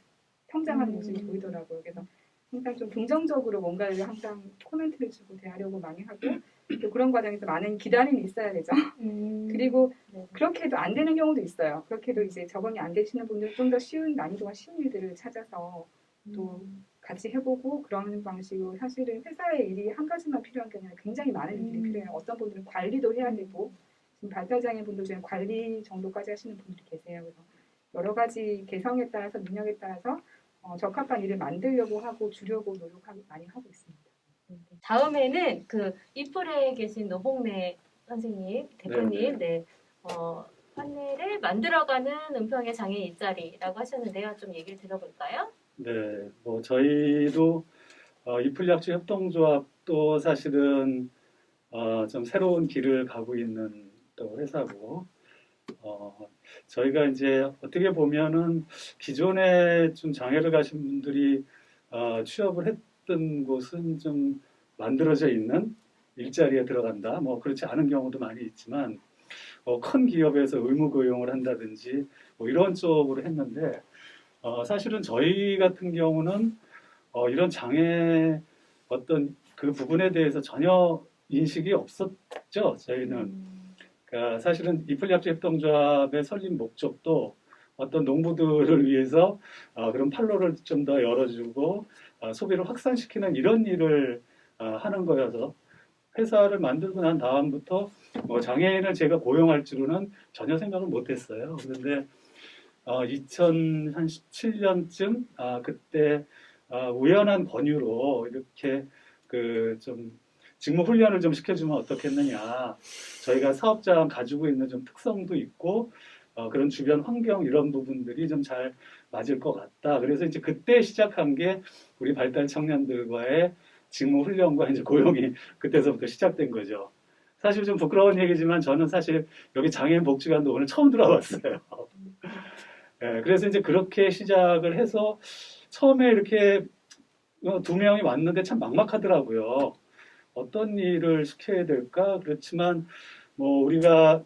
성장하는 모습이 보이더라고요. 그래서 항상 좀 긍정적으로 뭔가를 항상 코멘트를 주고 대하려고 많이 하고 또 그런 과정에서 많은 기다림이 있어야 되죠. 그리고 그렇게 해도 안 되는 경우도 있어요. 그렇게 해도 이제 적응이 안 되시는 분들은 좀 더 난이도가 쉬운 일들을 찾아서 또 같이 해보고 그런 방식으로 사실은 회사의 일이 한 가지만 필요한 게 아니라 굉장히 많은 일들이 필요해요. 어떤 분들은 관리도 해야 되고 지금 발달장애 분들 중에 관리 정도까지 하시는 분들이 계세요. 그래서 여러 가지 개성에 따라서 능력에 따라서 적합한 일을 만들려고 하고 주려고 많이 하고 있습니다. 다음에는 그 이플에 계신 노봉래 선생님, 대표님, 판넬을 만들어가는 은평의 장애인 일자리라고 하셨는데요. 좀 얘기를 들어볼까요? 네, 뭐 저희도 이플리학주 협동조합도 사실은 좀 새로운 길을 가고 있는 또 회사고 저희가 이제 어떻게 보면은 기존에 좀 장애를 가신 분들이 취업을 했던 곳은 좀 만들어져 있는 일자리에 들어간다. 뭐 그렇지 않은 경우도 많이 있지만 큰 기업에서 의무 고용을 한다든지 뭐 이런 쪽으로 했는데 사실은 저희 같은 경우는 이런 장애 어떤 그 부분에 대해서 전혀 인식이 없었죠. 저희는. 그러니까 사실은 이플리학주 협동조합의 설립 목적도 어떤 농부들을 위해서 그런 판로를 좀 더 열어주고 소비를 확산시키는 이런 일을 하는 거여서 회사를 만들고 난 다음부터 장애인을 제가 고용할 줄은 전혀 생각을 못했어요. 그런데 2017년쯤 그때 우연한 권유로 이렇게 그 좀 직무 훈련을 좀 시켜주면 어떻겠느냐. 저희가 사업장 가지고 있는 좀 특성도 있고 그런 주변 환경 이런 부분들이 좀 잘 맞을 것 같다. 그래서 이제 그때 시작한 게 우리 발달 청년들과의 직무 훈련과 이제 고용이 그때서부터 시작된 거죠. 사실 좀 부끄러운 얘기지만 저는 사실 여기 장애인 복지관도 오늘 처음 들어봤어요. 네, 그래서 이제 그렇게 시작을 해서 처음에 이렇게 2명이 왔는데 참 막막하더라고요. 어떤 일을 시켜야 될까? 그렇지만 뭐 우리가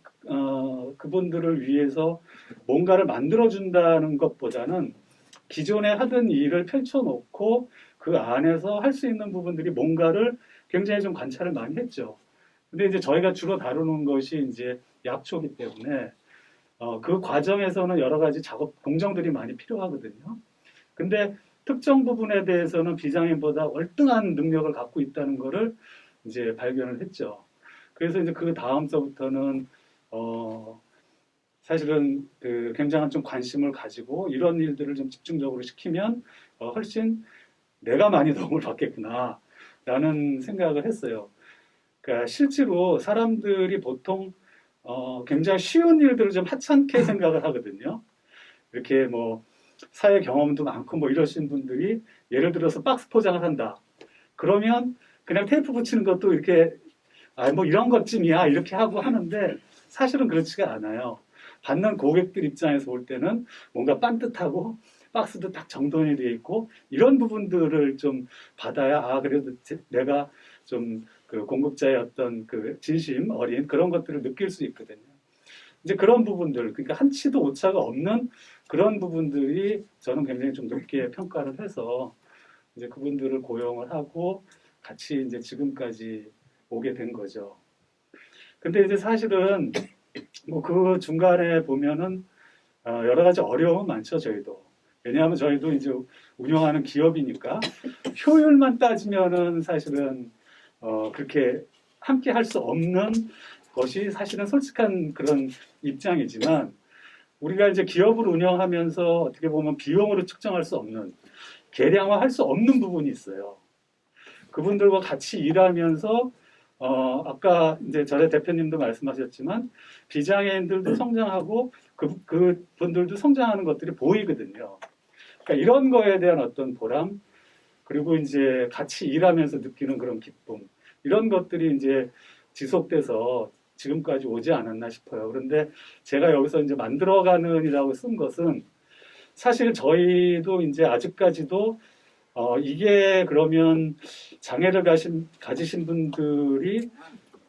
그분들을 위해서 뭔가를 만들어준다는 것보다는 기존에 하던 일을 펼쳐놓고 그 안에서 할 수 있는 부분들이 뭔가를 굉장히 좀 관찰을 많이 했죠. 근데 이제 저희가 주로 다루는 것이 이제 약초기 때문에 그 과정에서는 여러 가지 작업 공정들이 많이 필요하거든요. 근데 특정 부분에 대해서는 비장애인보다 월등한 능력을 갖고 있다는 것을 이제 발견을 했죠. 그래서 이제 그 다음서부터는 사실은 그 굉장한 좀 관심을 가지고 이런 일들을 좀 집중적으로 시키면 훨씬 내가 많이 도움을 받겠구나라는 생각을 했어요. 그러니까 실제로 사람들이 보통 굉장히 쉬운 일들을 좀 하찮게 생각을 하거든요. 이렇게 뭐 사회 경험도 많고 뭐 이러신 분들이 예를 들어서 박스 포장을 한다. 그러면 그냥 테이프 붙이는 것도 이렇게 뭐 이런 것쯤이야 이렇게 하고 하는데 사실은 그렇지가 않아요. 받는 고객들 입장에서 볼 때는 뭔가 반듯하고 박스도 딱 정돈이 되어 있고 이런 부분들을 좀 받아야 그래도 내가 좀 그 공급자의 어떤 그 진심 어린 그런 것들을 느낄 수 있거든요. 이제 그런 부분들, 그러니까 한치도 오차가 없는 그런 부분들이 저는 굉장히 좀 높게 평가를 해서 이제 그분들을 고용을 하고 같이 이제 지금까지 오게 된 거죠. 근데 이제 사실은 뭐 그 중간에 보면은 여러 가지 어려움은 많죠, 저희도. 왜냐하면 저희도 이제 운영하는 기업이니까 효율만 따지면은 사실은 그렇게 함께 할 수 없는 것이 사실은 솔직한 그런 입장이지만 우리가 이제 기업을 운영하면서 어떻게 보면 비용으로 측정할 수 없는 계량화할 수 없는 부분이 있어요. 그분들과 같이 일하면서 아까 이제 전에 대표님도 말씀하셨지만 비장애인들도 성장하고 그분들도 성장하는 것들이 보이거든요. 그러니까 이런 거에 대한 어떤 보람 그리고 이제 같이 일하면서 느끼는 그런 기쁨 이런 것들이 이제 지속돼서 지금까지 오지 않았나 싶어요. 그런데 제가 여기서 이제 만들어가는이라고 쓴 것은 사실 저희도 이제 아직까지도 이게 그러면 장애를 가지신 분들이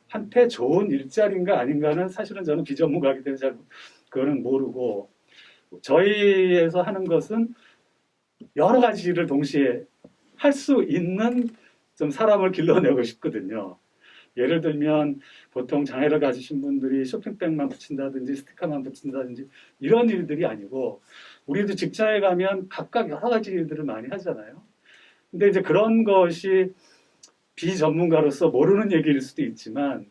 한테 좋은 일자리인가 아닌가는 사실은 저는 비전문가이기 때문에 잘 그거는 모르고 저희에서 하는 것은 여러 가지 일을 동시에 할 수 있는 좀 사람을 길러내고 싶거든요. 예를 들면 보통 장애를 가지신 분들이 쇼핑백만 붙인다든지 스티커만 붙인다든지 이런 일들이 아니고 우리도 직장에 가면 각각 여러 가지 일들을 많이 하잖아요. 근데 이제 그런 것이 비전문가로서 모르는 얘기일 수도 있지만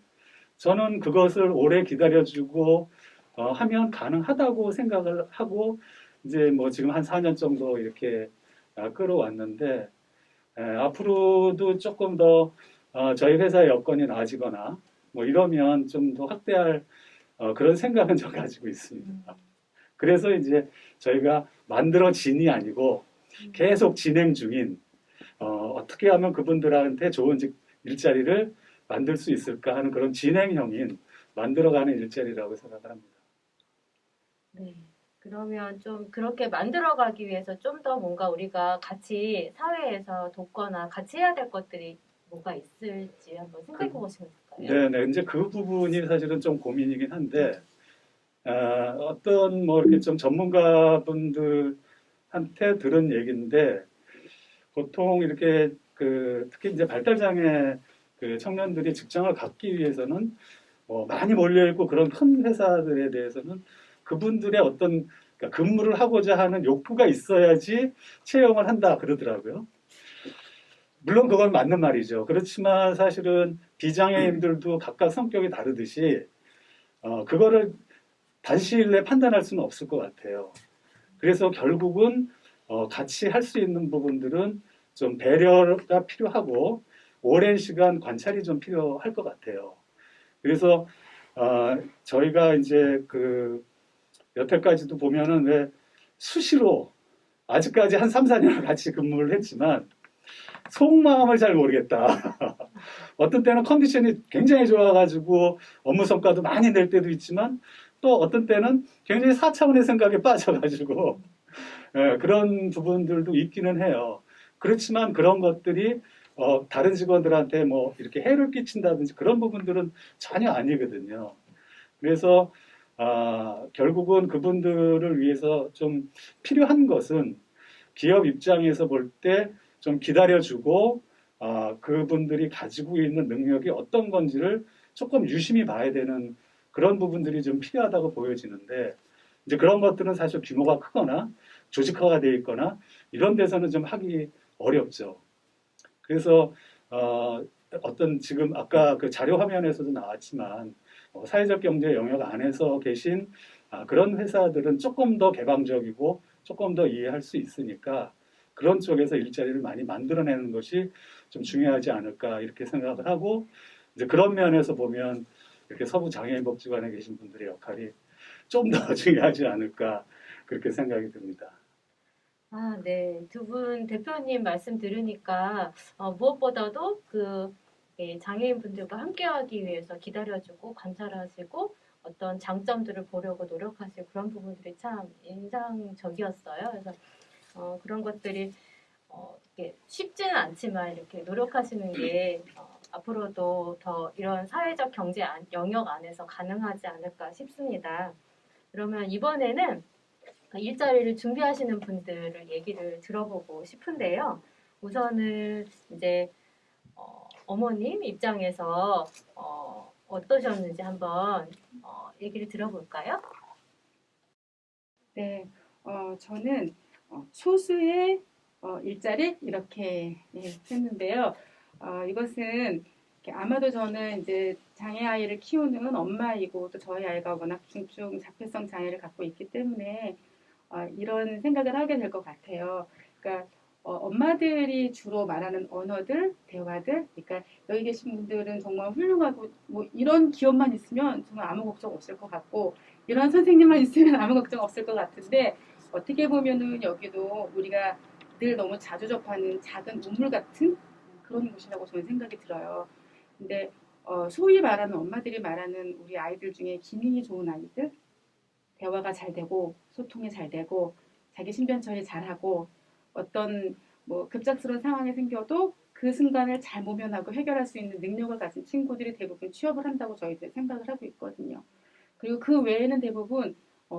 저는 그것을 오래 기다려주고 하면 가능하다고 생각을 하고 이제 뭐 지금 한 4년 정도 이렇게 끌어왔는데 앞으로도 조금 더 저희 회사의 여건이 나아지거나 뭐 이러면 좀 더 확대할 그런 생각은 저 가지고 있습니다. 그래서 이제 저희가 만들어진이 아니고 계속 진행 중인 어떻게 하면 그분들한테 좋은 일자리를 만들 수 있을까 하는 그런 진행형인 만들어가는 일자리라고 생각을 합니다. 네. 그러면 좀 그렇게 만들어가기 위해서 좀 더 뭔가 우리가 같이 사회에서 돕거나 같이 해야 될 것들이 뭐가 있을지 한번 생각해 보시면 될까요? 네네. 이제 그 부분이 사실은 좀 고민이긴 한데, 어떤 뭐 이렇게 좀 전문가분들한테 들은 얘기인데, 보통 이렇게 특히 이제 발달장애 그 청년들이 직장을 갖기 위해서는 많이 몰려있고 그런 큰 회사들에 대해서는 그분들의 어떤 그러니까 근무를 하고자 하는 욕구가 있어야지 채용을 한다 그러더라고요. 물론 그건 맞는 말이죠. 그렇지만 사실은 비장애인들도 각각 성격이 다르듯이 그거를 단시일에 판단할 수는 없을 것 같아요. 그래서 결국은 같이 할 수 있는 부분들은 좀 배려가 필요하고 오랜 시간 관찰이 좀 필요할 것 같아요. 그래서 저희가 이제 여태까지도 보면은 왜 수시로 아직까지 한 3, 4년을 같이 근무를 했지만 속마음을 잘 모르겠다. 어떤 때는 컨디션이 굉장히 좋아가지고 업무 성과도 많이 낼 때도 있지만 또 어떤 때는 굉장히 4차원의 생각에 빠져가지고 그런 부분들도 있기는 해요. 그렇지만 그런 것들이 다른 직원들한테 뭐 이렇게 해를 끼친다든지 그런 부분들은 전혀 아니거든요. 그래서 결국은 그분들을 위해서 좀 필요한 것은 기업 입장에서 볼 때 좀 기다려주고 그분들이 가지고 있는 능력이 어떤 건지를 조금 유심히 봐야 되는 그런 부분들이 좀 필요하다고 보여지는데 이제 그런 것들은 사실 규모가 크거나 조직화가 되어 있거나 이런 데서는 좀 하기 어렵죠. 그래서 어떤 지금 아까 그 자료 화면에서도 나왔지만 사회적 경제 영역 안에서 계신 그런 회사들은 조금 더 개방적이고 조금 더 이해할 수 있으니까 그런 쪽에서 일자리를 많이 만들어내는 것이 좀 중요하지 않을까 이렇게 생각을 하고 이제 그런 면에서 보면 이렇게 서부 장애인복지관에 계신 분들의 역할이 좀 더 중요하지 않을까 그렇게 생각이 듭니다. 네. 두 분 대표님 말씀 들으니까 무엇보다도 장애인분들과 함께하기 위해서 기다려주고 관찰하시고 어떤 장점들을 보려고 노력하시고 그런 부분들이 참 인상적이었어요. 그래서 그런 것들이 이렇게 쉽지는 않지만 이렇게 노력하시는 게 앞으로도 더 이런 사회적 경제 영역 안에서 가능하지 않을까 싶습니다. 그러면 이번에는 일자리를 준비하시는 분들을 얘기를 들어보고 싶은데요. 우선은 이제 어머님 입장에서 어떠셨는지 한번 얘기를 들어볼까요? 네, 저는 소수의 일자리 이렇게 했는데요. 이것은 이렇게 아마도 저는 이제 장애 아이를 키우는 엄마이고 또 저희 아이가 워낙 중증 자폐성 장애를 갖고 있기 때문에 이런 생각을 하게 될 것 같아요. 그러니까 엄마들이 주로 말하는 언어들, 대화들, 그러니까 여기 계신 분들은 정말 훌륭하고 뭐 이런 기업만 있으면 정말 아무 걱정 없을 것 같고 이런 선생님만 있으면 아무 걱정 없을 것 같은데 어떻게 보면은 여기도 우리가 늘 너무 자주 접하는 작은 우물 같은 그런 곳이라고 저는 생각이 들어요. 근데 소위 말하는 엄마들이 말하는 우리 아이들 중에 기능이 좋은 아이들, 대화가 잘 되고 소통이 잘 되고 자기 신변 처리 잘하고 어떤 뭐 급작스러운 상황이 생겨도 그 순간을 잘 모면하고 해결할 수 있는 능력을 가진 친구들이 대부분 취업을 한다고 저희들 생각을 하고 있거든요. 그리고 그 외에는 대부분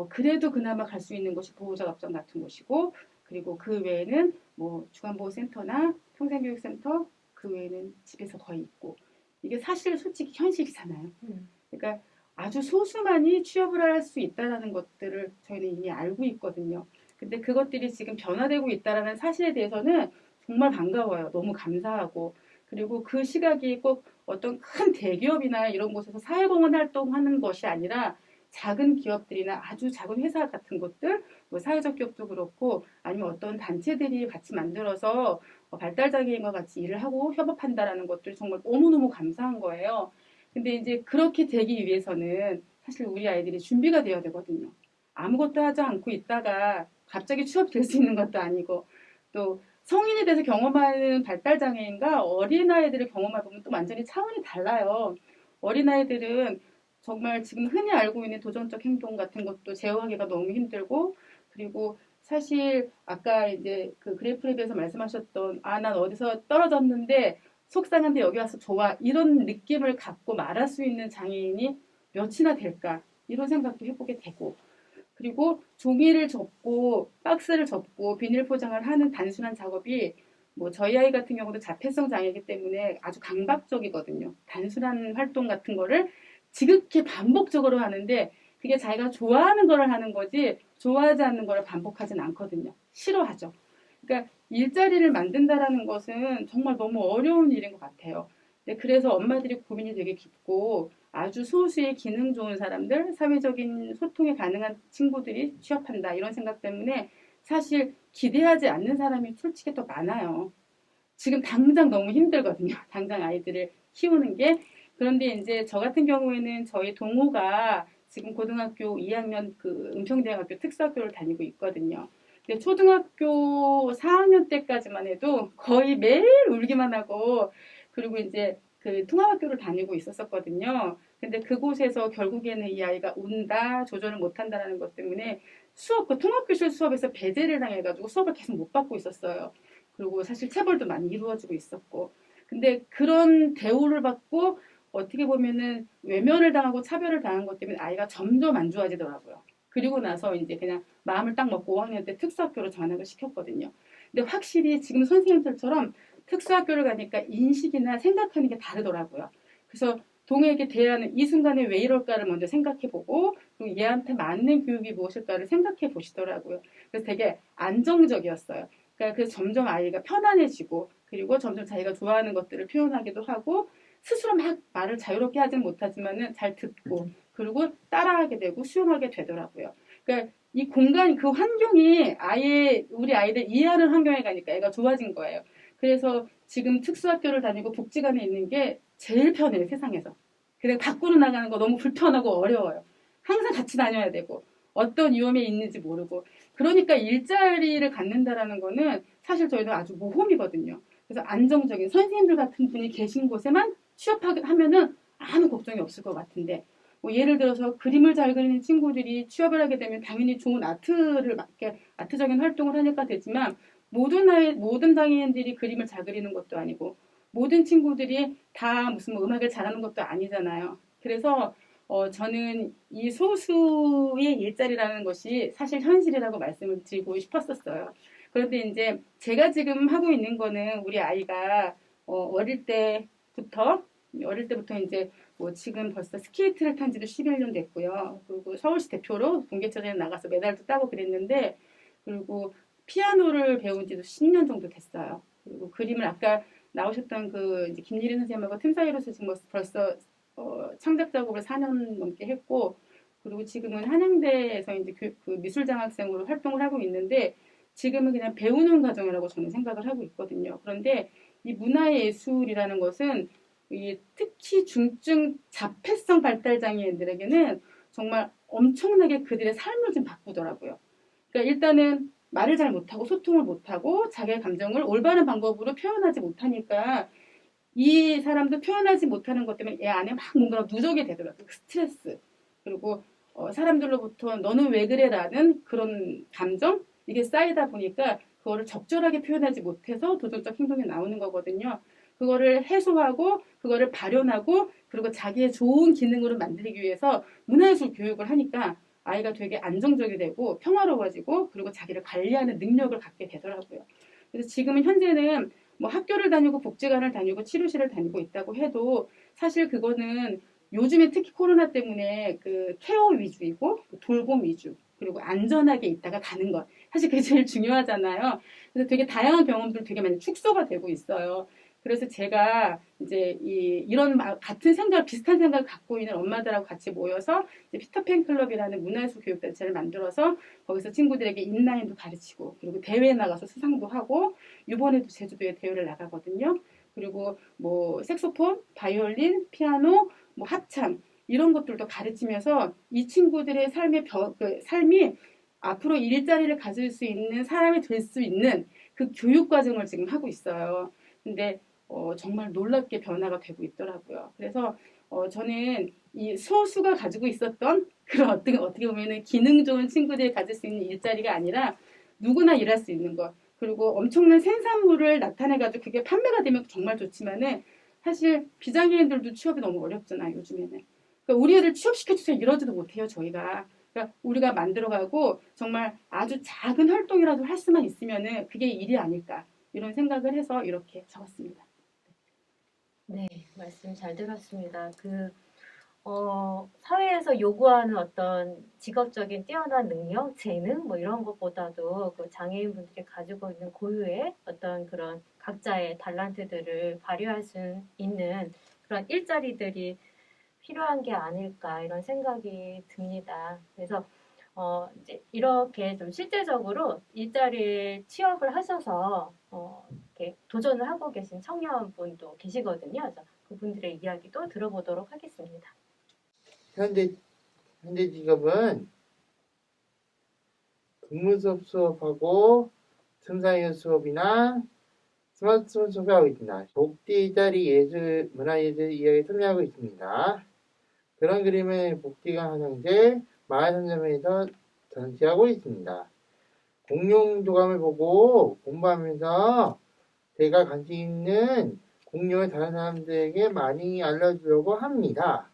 그래도 그나마 갈 수 있는 곳이 보호자협정 같은 곳이고 그리고 그 외에는 뭐 주간보호센터나 평생교육센터 그 외에는 집에서 거의 있고 이게 사실 솔직히 현실이잖아요. 그러니까 아주 소수만이 취업을 할 수 있다는 것들을 저희는 이미 알고 있거든요. 근데 그것들이 지금 변화되고 있다는 사실에 대해서는 정말 반가워요. 너무 감사하고 그리고 그 시각이 꼭 어떤 큰 대기업이나 이런 곳에서 사회공헌 활동하는 것이 아니라 작은 기업들이나 아주 작은 회사 같은 곳들, 뭐 사회적 기업도 그렇고 아니면 어떤 단체들이 같이 만들어서 발달장애인과 같이 일을 하고 협업한다라는 것들 정말 너무너무 감사한 거예요. 근데 이제 그렇게 되기 위해서는 사실 우리 아이들이 준비가 되어야 되거든요. 아무것도 하지 않고 있다가 갑자기 취업될 수 있는 것도 아니고 또 성인이 돼서 경험하는 발달장애인과 어린아이들을 경험해보면 또 완전히 차원이 달라요. 어린아이들은 정말 지금 흔히 알고 있는 도전적 행동 같은 것도 제어하기가 너무 힘들고 그리고 사실 아까 이제 그 그래프에 대해서 말씀하셨던 난 어디서 떨어졌는데 속상한데 여기 와서 좋아 이런 느낌을 갖고 말할 수 있는 장애인이 몇이나 될까 이런 생각도 해보게 되고 그리고 종이를 접고 박스를 접고 비닐 포장을 하는 단순한 작업이 뭐 저희 아이 같은 경우도 자폐성 장애이기 때문에 아주 강박적이거든요. 단순한 활동 같은 거를 지극히 반복적으로 하는데 그게 자기가 좋아하는 거를 하는 거지 좋아하지 않는 거를 반복하진 않거든요. 싫어하죠. 그러니까 일자리를 만든다라는 것은 정말 너무 어려운 일인 것 같아요. 그래서 엄마들이 고민이 되게 깊고 아주 소수의 기능 좋은 사람들, 사회적인 소통이 가능한 친구들이 취업한다 이런 생각 때문에 사실 기대하지 않는 사람이 솔직히 더 많아요. 지금 당장 너무 힘들거든요. 당장 아이들을 키우는 게. 그런데 이제 저 같은 경우에는 저희 동호가 지금 고등학교 2학년 그 은평대학교 특수학교를 다니고 있거든요. 근데 초등학교 4학년 때까지만 해도 거의 매일 울기만 하고 그리고 이제 그 통합학교를 다니고 있었거든요. 근데 그곳에서 결국에는 이 아이가 운다, 조절을 못한다는 것 때문에 그 통합교실 수업에서 배제를 당해가지고 수업을 계속 못 받고 있었어요. 그리고 사실 체벌도 많이 이루어지고 있었고. 근데 그런 대우를 받고 어떻게 보면은 외면을 당하고 차별을 당한 것 때문에 아이가 점점 안 좋아지더라고요. 그리고 나서 이제 그냥 마음을 딱 먹고 5학년 때 특수학교로 전학을 시켰거든요. 근데 확실히 지금 선생님들처럼 특수학교를 가니까 인식이나 생각하는 게 다르더라고요. 그래서 동해에게 대하는 이 순간에 왜 이럴까를 먼저 생각해보고 그리고 얘한테 맞는 교육이 무엇일까를 생각해 보시더라고요. 그래서 되게 안정적이었어요. 그러니까 그래서 점점 아이가 편안해지고 그리고 점점 자기가 좋아하는 것들을 표현하기도 하고 스스로 막 말을 자유롭게 하지는 못하지만은 잘 듣고 그리고 따라하게 되고 수용하게 되더라고요. 그러니까 이 공간 그 환경이 아예 우리 아이들 이해하는 환경에 가니까 애가 좋아진 거예요. 그래서 지금 특수학교를 다니고 복지관에 있는 게 제일 편해요, 세상에서. 그래서 밖으로 나가는 거 너무 불편하고 어려워요. 항상 같이 다녀야 되고 어떤 위험이 있는지 모르고 그러니까 일자리를 갖는다라는 거는 사실 저희도 아주 모험이거든요. 그래서 안정적인 선생님들 같은 분이 계신 곳에만 취업하면은 아무 걱정이 없을 것 같은데 뭐 예를 들어서 그림을 잘 그리는 친구들이 취업을 하게 되면 당연히 좋은 아트적인 활동을 하니까 되지만 모든 장애인들이 그림을 잘 그리는 것도 아니고 모든 친구들이 다 무슨 뭐 음악을 잘하는 것도 아니잖아요. 그래서 저는 이 소수의 일자리라는 것이 사실 현실이라고 말씀을 드리고 싶었었어요. 그런데 이제 제가 지금 하고 있는 거는 우리 아이가 어릴 때부터 이제 뭐 지금 벌써 스케이트를 탄 지도 11년 됐고요. 그리고 서울시 대표로 동계천에 나가서 메달도 따고 그랬는데, 그리고 피아노를 배운 지도 10년 정도 됐어요. 그리고 그림을 아까 나오셨던 그 이제 김예린 선생님하고 팀 사이로서 지금 벌써 창작 작업을 4년 넘게 했고, 그리고 지금은 한양대에서 이제 그 미술장학생으로 활동을 하고 있는데, 지금은 그냥 배우는 과정이라고 저는 생각을 하고 있거든요. 그런데 이 문화예술이라는 것은 특히 중증 자폐성 발달 장애인들에게는 정말 엄청나게 그들의 삶을 좀 바꾸더라고요. 그러니까 일단은 말을 잘 못하고 소통을 못하고 자기의 감정을 올바른 방법으로 표현하지 못하니까 이 사람도 표현하지 못하는 것 때문에 얘 안에 막 뭔가 누적이 되더라고요. 스트레스. 그리고 사람들로부터 너는 왜 그래라는 그런 감정? 이게 쌓이다 보니까 그거를 적절하게 표현하지 못해서 도전적 행동이 나오는 거거든요. 그거를 해소하고 그거를 발현하고 그리고 자기의 좋은 기능으로 만들기 위해서 문화예술 교육을 하니까 아이가 되게 안정적이 되고 평화로워지고 그리고 자기를 관리하는 능력을 갖게 되더라고요. 그래서 지금은 현재는 뭐 학교를 다니고 복지관을 다니고 치료실을 다니고 있다고 해도 사실 그거는 요즘에 특히 코로나 때문에 그 케어 위주이고 돌봄 위주 그리고 안전하게 있다가 가는 것 사실 그게 제일 중요하잖아요. 그래서 되게 다양한 경험들 되게 많이 축소가 되고 있어요. 그래서 제가 이제 이런 같은 생각, 비슷한 생각을 갖고 있는 엄마들하고 같이 모여서 이제 피터팬 클럽이라는 문화예술 교육단체를 만들어서 거기서 친구들에게 인라인도 가르치고 그리고 대회에 나가서 수상도 하고 이번에도 제주도에 대회를 나가거든요. 그리고 뭐 색소폰, 바이올린, 피아노, 뭐 합창 이런 것들도 가르치면서 이 친구들의 삶이 앞으로 일자리를 가질 수 있는 사람이 될 수 있는 그 교육 과정을 지금 하고 있어요. 근데 정말 놀랍게 변화가 되고 있더라고요. 그래서 저는 이 소수가 가지고 있었던 그런 어떻게 보면은 기능 좋은 친구들이 가질 수 있는 일자리가 아니라 누구나 일할 수 있는 것. 그리고 엄청난 생산물을 나타내가지고 그게 판매가 되면 정말 좋지만은 사실 비장애인들도 취업이 너무 어렵잖아요, 요즘에는. 그러니까 우리 애들 취업시켜주세요 이러지도 못해요, 저희가. 그러니까 우리가 만들어가고 정말 아주 작은 활동이라도 할 수만 있으면은 그게 일이 아닐까. 이런 생각을 해서 이렇게 적었습니다. 네, 말씀 잘 들었습니다. 사회에서 요구하는 어떤 직업적인 뛰어난 능력, 재능, 뭐 이런 것보다도 그 장애인분들이 가지고 있는 고유의 어떤 그런 각자의 달란트들을 발휘할 수 있는 그런 일자리들이 필요한 게 아닐까 이런 생각이 듭니다. 그래서 이제 이렇게 좀 실제적으로 일자리 취업을 하셔서 이렇게 도전을 하고 계신 청년분도 계시거든요. 그래서 그분들의 이야기도 들어보도록 하겠습니다. 현재 직업은 근무수업하고 틈사이어 수업이나 스마트폰 수업하고 있습니다. 복지 일자리 예술, 문화예술 이야기 참여하고 있습니다. 그런 그림을 복지관 한양제 마을선점에서 전시하고 있습니다. 공룡 도감을 보고 공부하면서 제가 관심 있는 공룡을 다른 사람들에게 많이 알려주려고 합니다.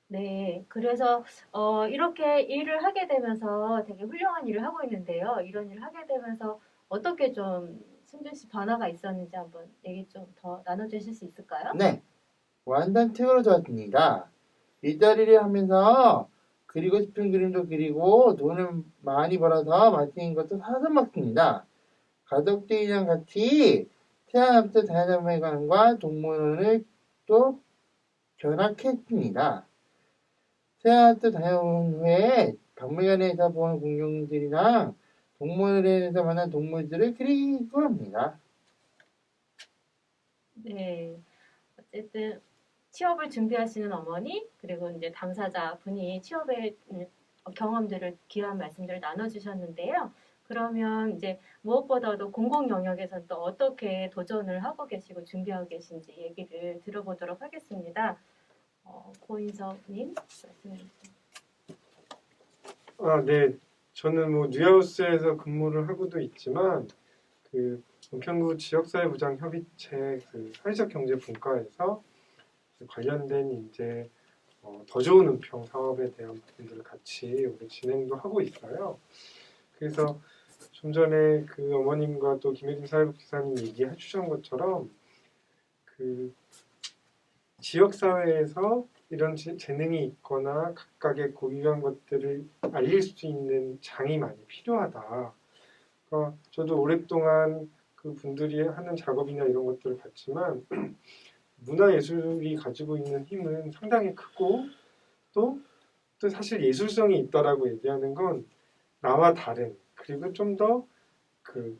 네, 그래서 이렇게 일을 하게 되면서 되게 훌륭한 일을 하고 있는데요. 이런 일을 하게 되면서 어떻게 좀 승준 씨 변화가 있었는지 한번 얘기 좀 더 나눠주실 수 있을까요? 네, 완전 최고로 좋았습니다. 일자리를 하면서 그리고 싶은 그림도 그리고 돈을 많이 벌어서 맛있는 것도 사서 먹습니다. 가족들이랑 같이 태어나부터 자연박물관과 동물원을 또 견학했습니다. 태어나부터 다녀온 후에 박물관에서 본 공룡들이랑 동물원에서 만난 동물들을 그리고 합니다. 네, 어쨌든 취업을 준비하시는 어머니 그리고 이제 당사자 분이 취업의 경험들을 귀한 말씀들을 나눠주셨는데요. 그러면 이제 무엇보다도 공공 영역에서 또 어떻게 도전을 하고 계시고 준비하고 계신지 얘기를 들어보도록 하겠습니다. 고인석님 말씀해 주세요. 네. 저는 뭐 뉴하우스에서 근무를 하고도 있지만 그 은평구 지역사회부장협의체 그 사회적 경제 분과에서 관련된 이제 더 좋은 은평 사업에 대한 부분들을 같이 우리 진행도 하고 있어요. 그래서 좀 전에 그 어머님과 또 김혜림 사회복지사님 얘기해 주신 것처럼 그 지역사회에서 이런 재능이 있거나 각각의 고유한 것들을 알릴 수 있는 장이 많이 필요하다. 그러니까 저도 오랫동안 그 분들이 하는 작업이나 이런 것들을 봤지만 문화예술이 가지고 있는 힘은 상당히 크고 또 사실 예술성이 있다라고 얘기하는 건 나와 다른 그리고 좀 더 그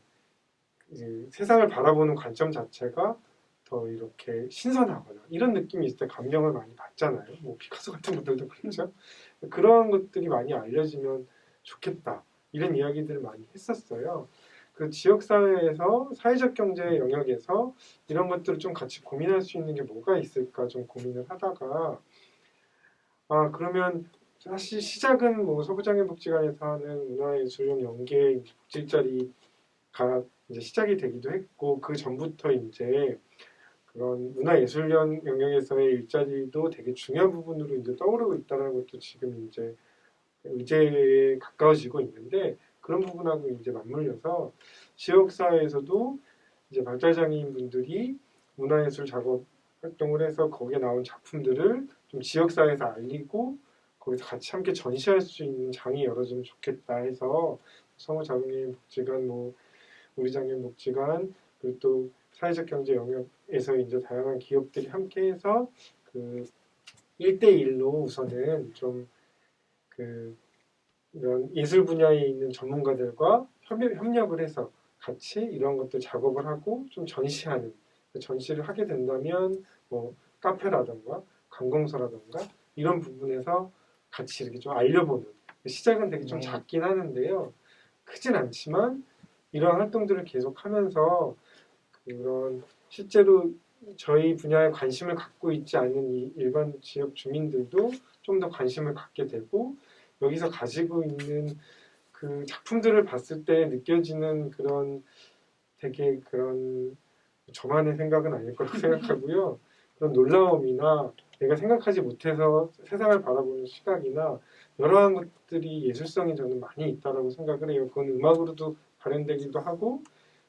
세상을 바라보는 관점 자체가 더 이렇게 신선하거나 이런 느낌이 있을 때 감명을 많이 받잖아요. 뭐 피카소 같은 분들도 그렇죠. 그런 것들이 많이 알려지면 좋겠다. 이런 이야기들을 많이 했었어요. 그 지역사회에서 사회적 경제 영역에서 이런 것들을 좀 같이 고민할 수 있는 게 뭐가 있을까 좀 고민을 하다가 그러면 사실 시작은 뭐 서부장애복지관에서 하는 문화예술용 연계 복지 일자리가 이제 시작이 되기도 했고 그 전부터 이제 그런 문화예술 영역에서의 일자리도 되게 중요한 부분으로 이제 떠오르고 있다는 것도 지금 이제 의제에 가까워지고 있는데 그런 부분하고 이제 맞물려서 지역사회에서도 이제 발달장애인 분들이 문화예술 작업 활동을 해서 거기에 나온 작품들을 좀 지역사회에서 알리고 거기서 같이 함께 전시할 수 있는 장이 열어지면 좋겠다 해서 성우장애인복지관, 뭐 우리장애인복지관 그리고 또 사회적 경제 영역에서 이제 다양한 기업들이 함께해서 그 1대1로 우선은 좀 이런 예술 분야에 있는 전문가들과 협력을 해서 같이 이런 것들 작업을 하고 좀 전시하는 전시를 하게 된다면 뭐 카페라던가 관공서라던가 이런 부분에서 같이 이렇게 좀 알려보는 시작은 되게 좀 작긴 하는데요. 크진 않지만 이런 활동들을 계속하면서 그런 실제로 저희 분야에 관심을 갖고 있지 않은 이 일반 지역 주민들도 좀 더 관심을 갖게 되고 여기서 가지고 있는 그 작품들을 봤을 때 느껴지는 그런 되게 그런 저만의 생각은 아닐 거라고 생각하고요. 그런 놀라움이나 내가 생각하지 못해서 세상을 바라보는 시각이나 여러한 것들이 예술성이 저는 많이 있다라고 생각을 해요. 그건 음악으로도 발현되기도 하고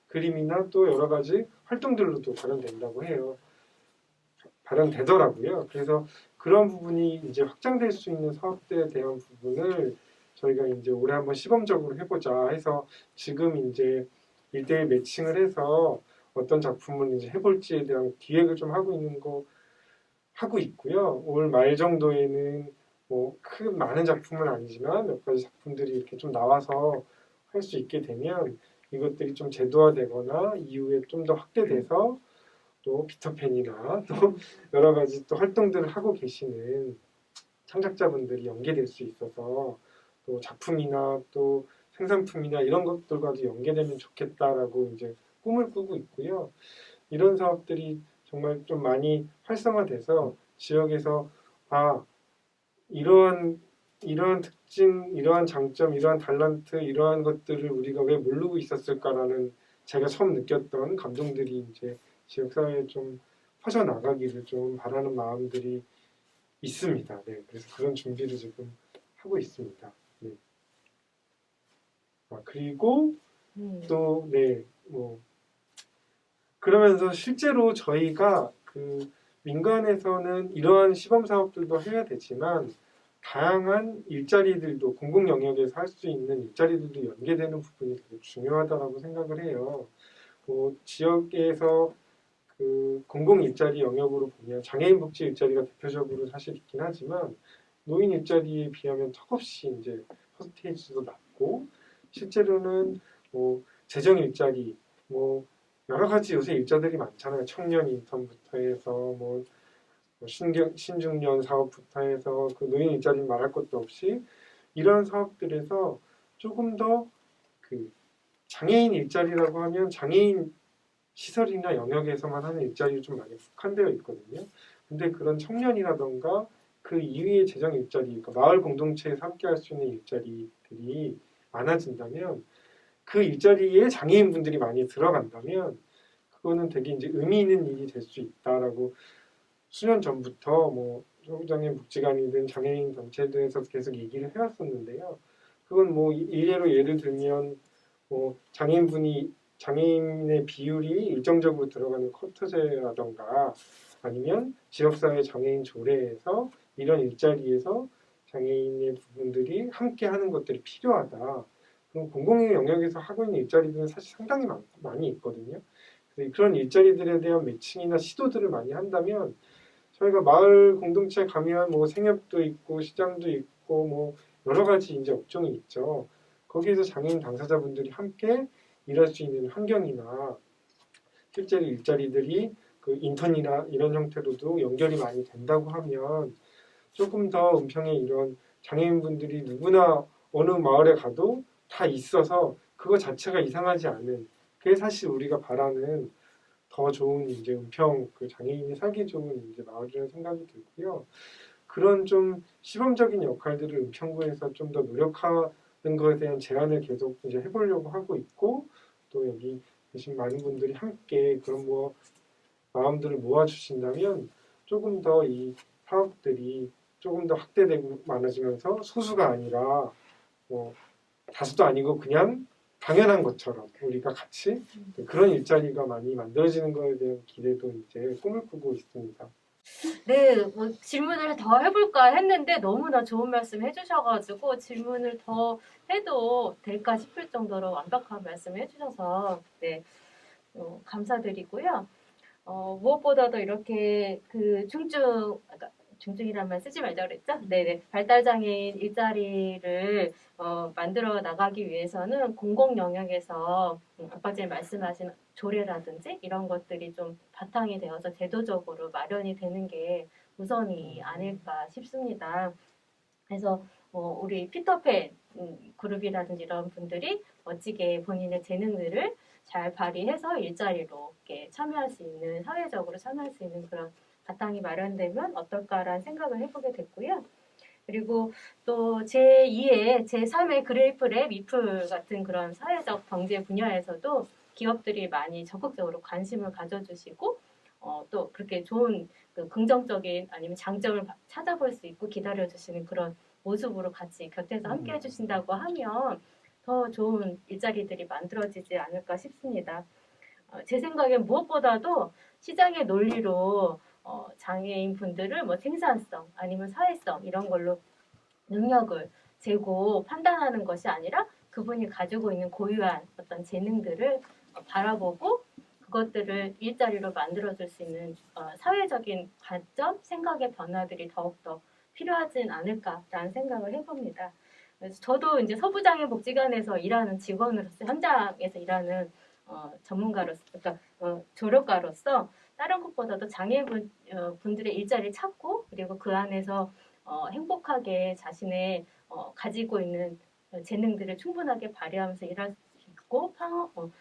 그림이나 또 여러 가지 활동들로도 발현된다고 해요. 발현되더라고요. 그래서 그런 부분이 이제 확장될 수 있는 사업들에 대한 부분을 저희가 이제 올해 한번 시범적으로 해보자 해서 지금 이제 1대1 매칭을 해서 어떤 작품을 이제 해볼지에 대한 기획을 좀 하고 있고요. 올 말 정도에는 뭐 큰 많은 작품은 아니지만 몇 가지 작품들이 이렇게 좀 나와서 할 수 있게 되면 이것들이 좀 제도화되거나 이후에 좀 더 확대돼서 또 피터팬이나 또 여러 가지 또 활동들을 하고 계시는 창작자분들이 연계될 수 있어서 또 작품이나 또 생산품이나 이런 것들과도 연계되면 좋겠다라고 이제 꿈을 꾸고 있고요. 이런 사업들이 정말 좀 많이 활성화돼서 지역에서 이러한 특징, 이러한 장점, 이러한 탤런트, 이러한 것들을 우리가 왜 모르고 있었을까라는 제가 처음 느꼈던 감동들이 이제 지역사회에 좀 퍼져나가기를 좀 바라는 마음들이 있습니다. 네, 그래서 그런 준비를 지금 하고 있습니다. 네. 그리고 또 뭐 그러면서 실제로 저희가 그 민간에서는 이러한 시범 사업들도 해야 되지만 다양한 일자리들도 공공 영역에서 할 수 있는 일자리들도 연계되는 부분이 되게 중요하다고 생각을 해요. 뭐 지역에서 그 공공 일자리 영역으로 보면 장애인 복지 일자리가 대표적으로 사실 있긴 하지만 노인 일자리에 비하면 턱없이 이제 퍼센테이지도 낮고 실제로는 뭐 재정 일자리 뭐 여러 가지 요새 일자들이 많잖아요. 청년 인턴부터 해서 뭐 신중년 사업부터 해서 그 노인 일자리는 말할 것도 없이 이런 사업들에서 조금 더 그 장애인 일자리라고 하면 장애인 시설이나 영역에서만 하는 일자리가 좀 많이 국한되어 있거든요. 근데 그런 청년이라던가 그 이외의 재정 일자리, 그러니까 마을 공동체에서 함께할 수 있는 일자리들이 많아진다면 그 일자리에 장애인분들이 많이 들어간다면 그거는 되게 이제 의미 있는 일이 될 수 있다라고 수년 전부터 뭐 소장애 복지관이든 장애인 단체들에서 계속 얘기를 해왔었는데요. 그건 뭐 일례로 예를 들면 뭐 장애인의 비율이 일정적으로 들어가는 쿼터제라던가 아니면 지역사회 장애인 조례에서 이런 일자리에서 장애인의 부분들이 함께 하는 것들이 필요하다. 그럼 공공의 영역에서 하고 있는 일자리들은 사실 상당히 많이 있거든요. 그래서 그런 일자리들에 대한 매칭이나 시도들을 많이 한다면 저희가 마을 공동체에 가면 뭐 생협도 있고 시장도 있고 뭐 여러 가지 이제 업종이 있죠. 거기에서 장애인 당사자분들이 함께 일할 수 있는 환경이나 실제로 일자리들이 그 인턴이나 이런 형태로도 연결이 많이 된다고 하면 조금 더 은평에 이런 장애인분들이 누구나 어느 마을에 가도 다 있어서 그거 자체가 이상하지 않은 그게 사실 우리가 바라는 더 좋은 이제 은평 그 장애인이 살기 좋은 이제 마을이라는 생각이 들고요. 그런 좀 시범적인 역할들을 은평구에서 좀 더 노력하는 것에 대한 제안을 계속 이제 해보려고 하고 있고 또 여기 계신 많은 분들이 함께 그런 뭐 마음들을 모아주신다면 조금 더 이 사업들이 조금 더 확대되고 많아지면서 소수가 아니라 뭐 다수도 아니고 그냥 당연한 것처럼 우리가 같이 그런 일자리가 많이 만들어지는 것에 대한 기대도 이제 꿈을 꾸고 있습니다. 네, 뭐 질문을 더 해볼까 했는데 너무나 좋은 말씀 해주셔가지고 질문을 더 해도 될까 싶을 정도로 완벽한 말씀을 해주셔서 네, 감사드리고요. 무엇보다도 이렇게 그 중증이란 말 쓰지 말자 그랬죠? 네네. 발달장애인 일자리를 만들어 나가기 위해서는 공공 영역에서 아까 전에 말씀하신 조례라든지 이런 것들이 좀 바탕이 되어서 제도적으로 마련이 되는 게 우선이 아닐까 싶습니다. 그래서 우리 피터팬 그룹이라든지 이런 분들이 멋지게 본인의 재능들을 잘 발휘해서 일자리로 이렇게 참여할 수 있는, 사회적으로 참여할 수 있는 그런 바탕이 마련되면 어떨까라는 생각을 해보게 됐고요. 그리고 또 제2의, 제3의 그레이프랩, 미플 같은 그런 사회적 경제 분야에서도 기업들이 많이 적극적으로 관심을 가져주시고 또 그렇게 좋은 그 긍정적인 아니면 장점을 찾아볼 수 있고 기다려주시는 그런 모습으로 같이 곁에서 함께 해주신다고 하면 더 좋은 일자리들이 만들어지지 않을까 싶습니다. 제 생각엔 무엇보다도 시장의 논리로 장애인 분들을 뭐 생산성 아니면 사회성 이런 걸로 능력을 재고 판단하는 것이 아니라 그분이 가지고 있는 고유한 어떤 재능들을 바라보고 그것들을 일자리로 만들어줄 수 있는 사회적인 관점, 생각의 변화들이 더욱더 필요하진 않을까라는 생각을 해봅니다. 그래서 저도 이제 서부장애복지관에서 일하는 직원으로서 현장에서 일하는 전문가로서, 그러니까 조력가로서 다른 것보다도 장애인 분들의 일자리를 찾고 그리고 그 안에서 행복하게 자신의 가지고 있는 재능들을 충분하게 발휘하면서 일할 수 있고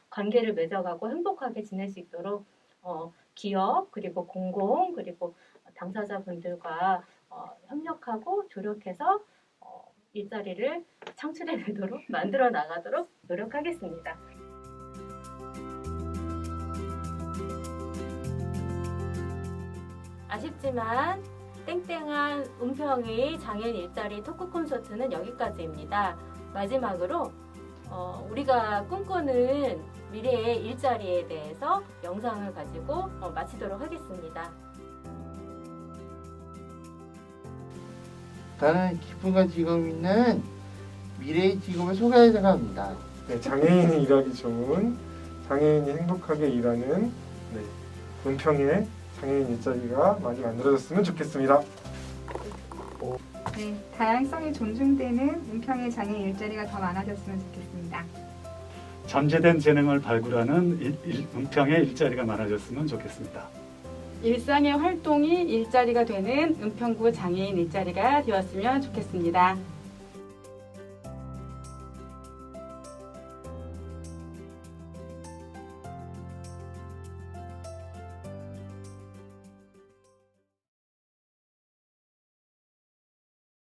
관계를 맺어가고 행복하게 지낼 수 있도록 기업 그리고 공공 그리고 당사자분들과 협력하고 조력해서 일자리를 창출해내도록 만들어 나가도록 노력하겠습니다. 아쉽지만 땡땡한 은평의 장애인 일자리 토크 콘서트는 여기까지입니다. 마지막으로 우리가 꿈꾸는 미래의 일자리에 대해서 영상을 가지고 마치도록 하겠습니다. 나는 기쁨과 지금 있는 미래의 직업을 소개하려고 합니다. 네, 장애인이 일하기 좋은 장애인이 행복하게 일하는 은평의 장애인 일자리가 많이 만들어졌으면 좋겠습니다. 네, 다양성이 존중되는 은평의 장애인 일자리가 더 많아졌으면 좋겠습니다. 잠재된 재능을 발굴하는 은평의 일자리가 많아졌으면 좋겠습니다. 일상의 활동이 일자리가 되는 은평구 장애인 일자리가 되었으면 좋겠습니다.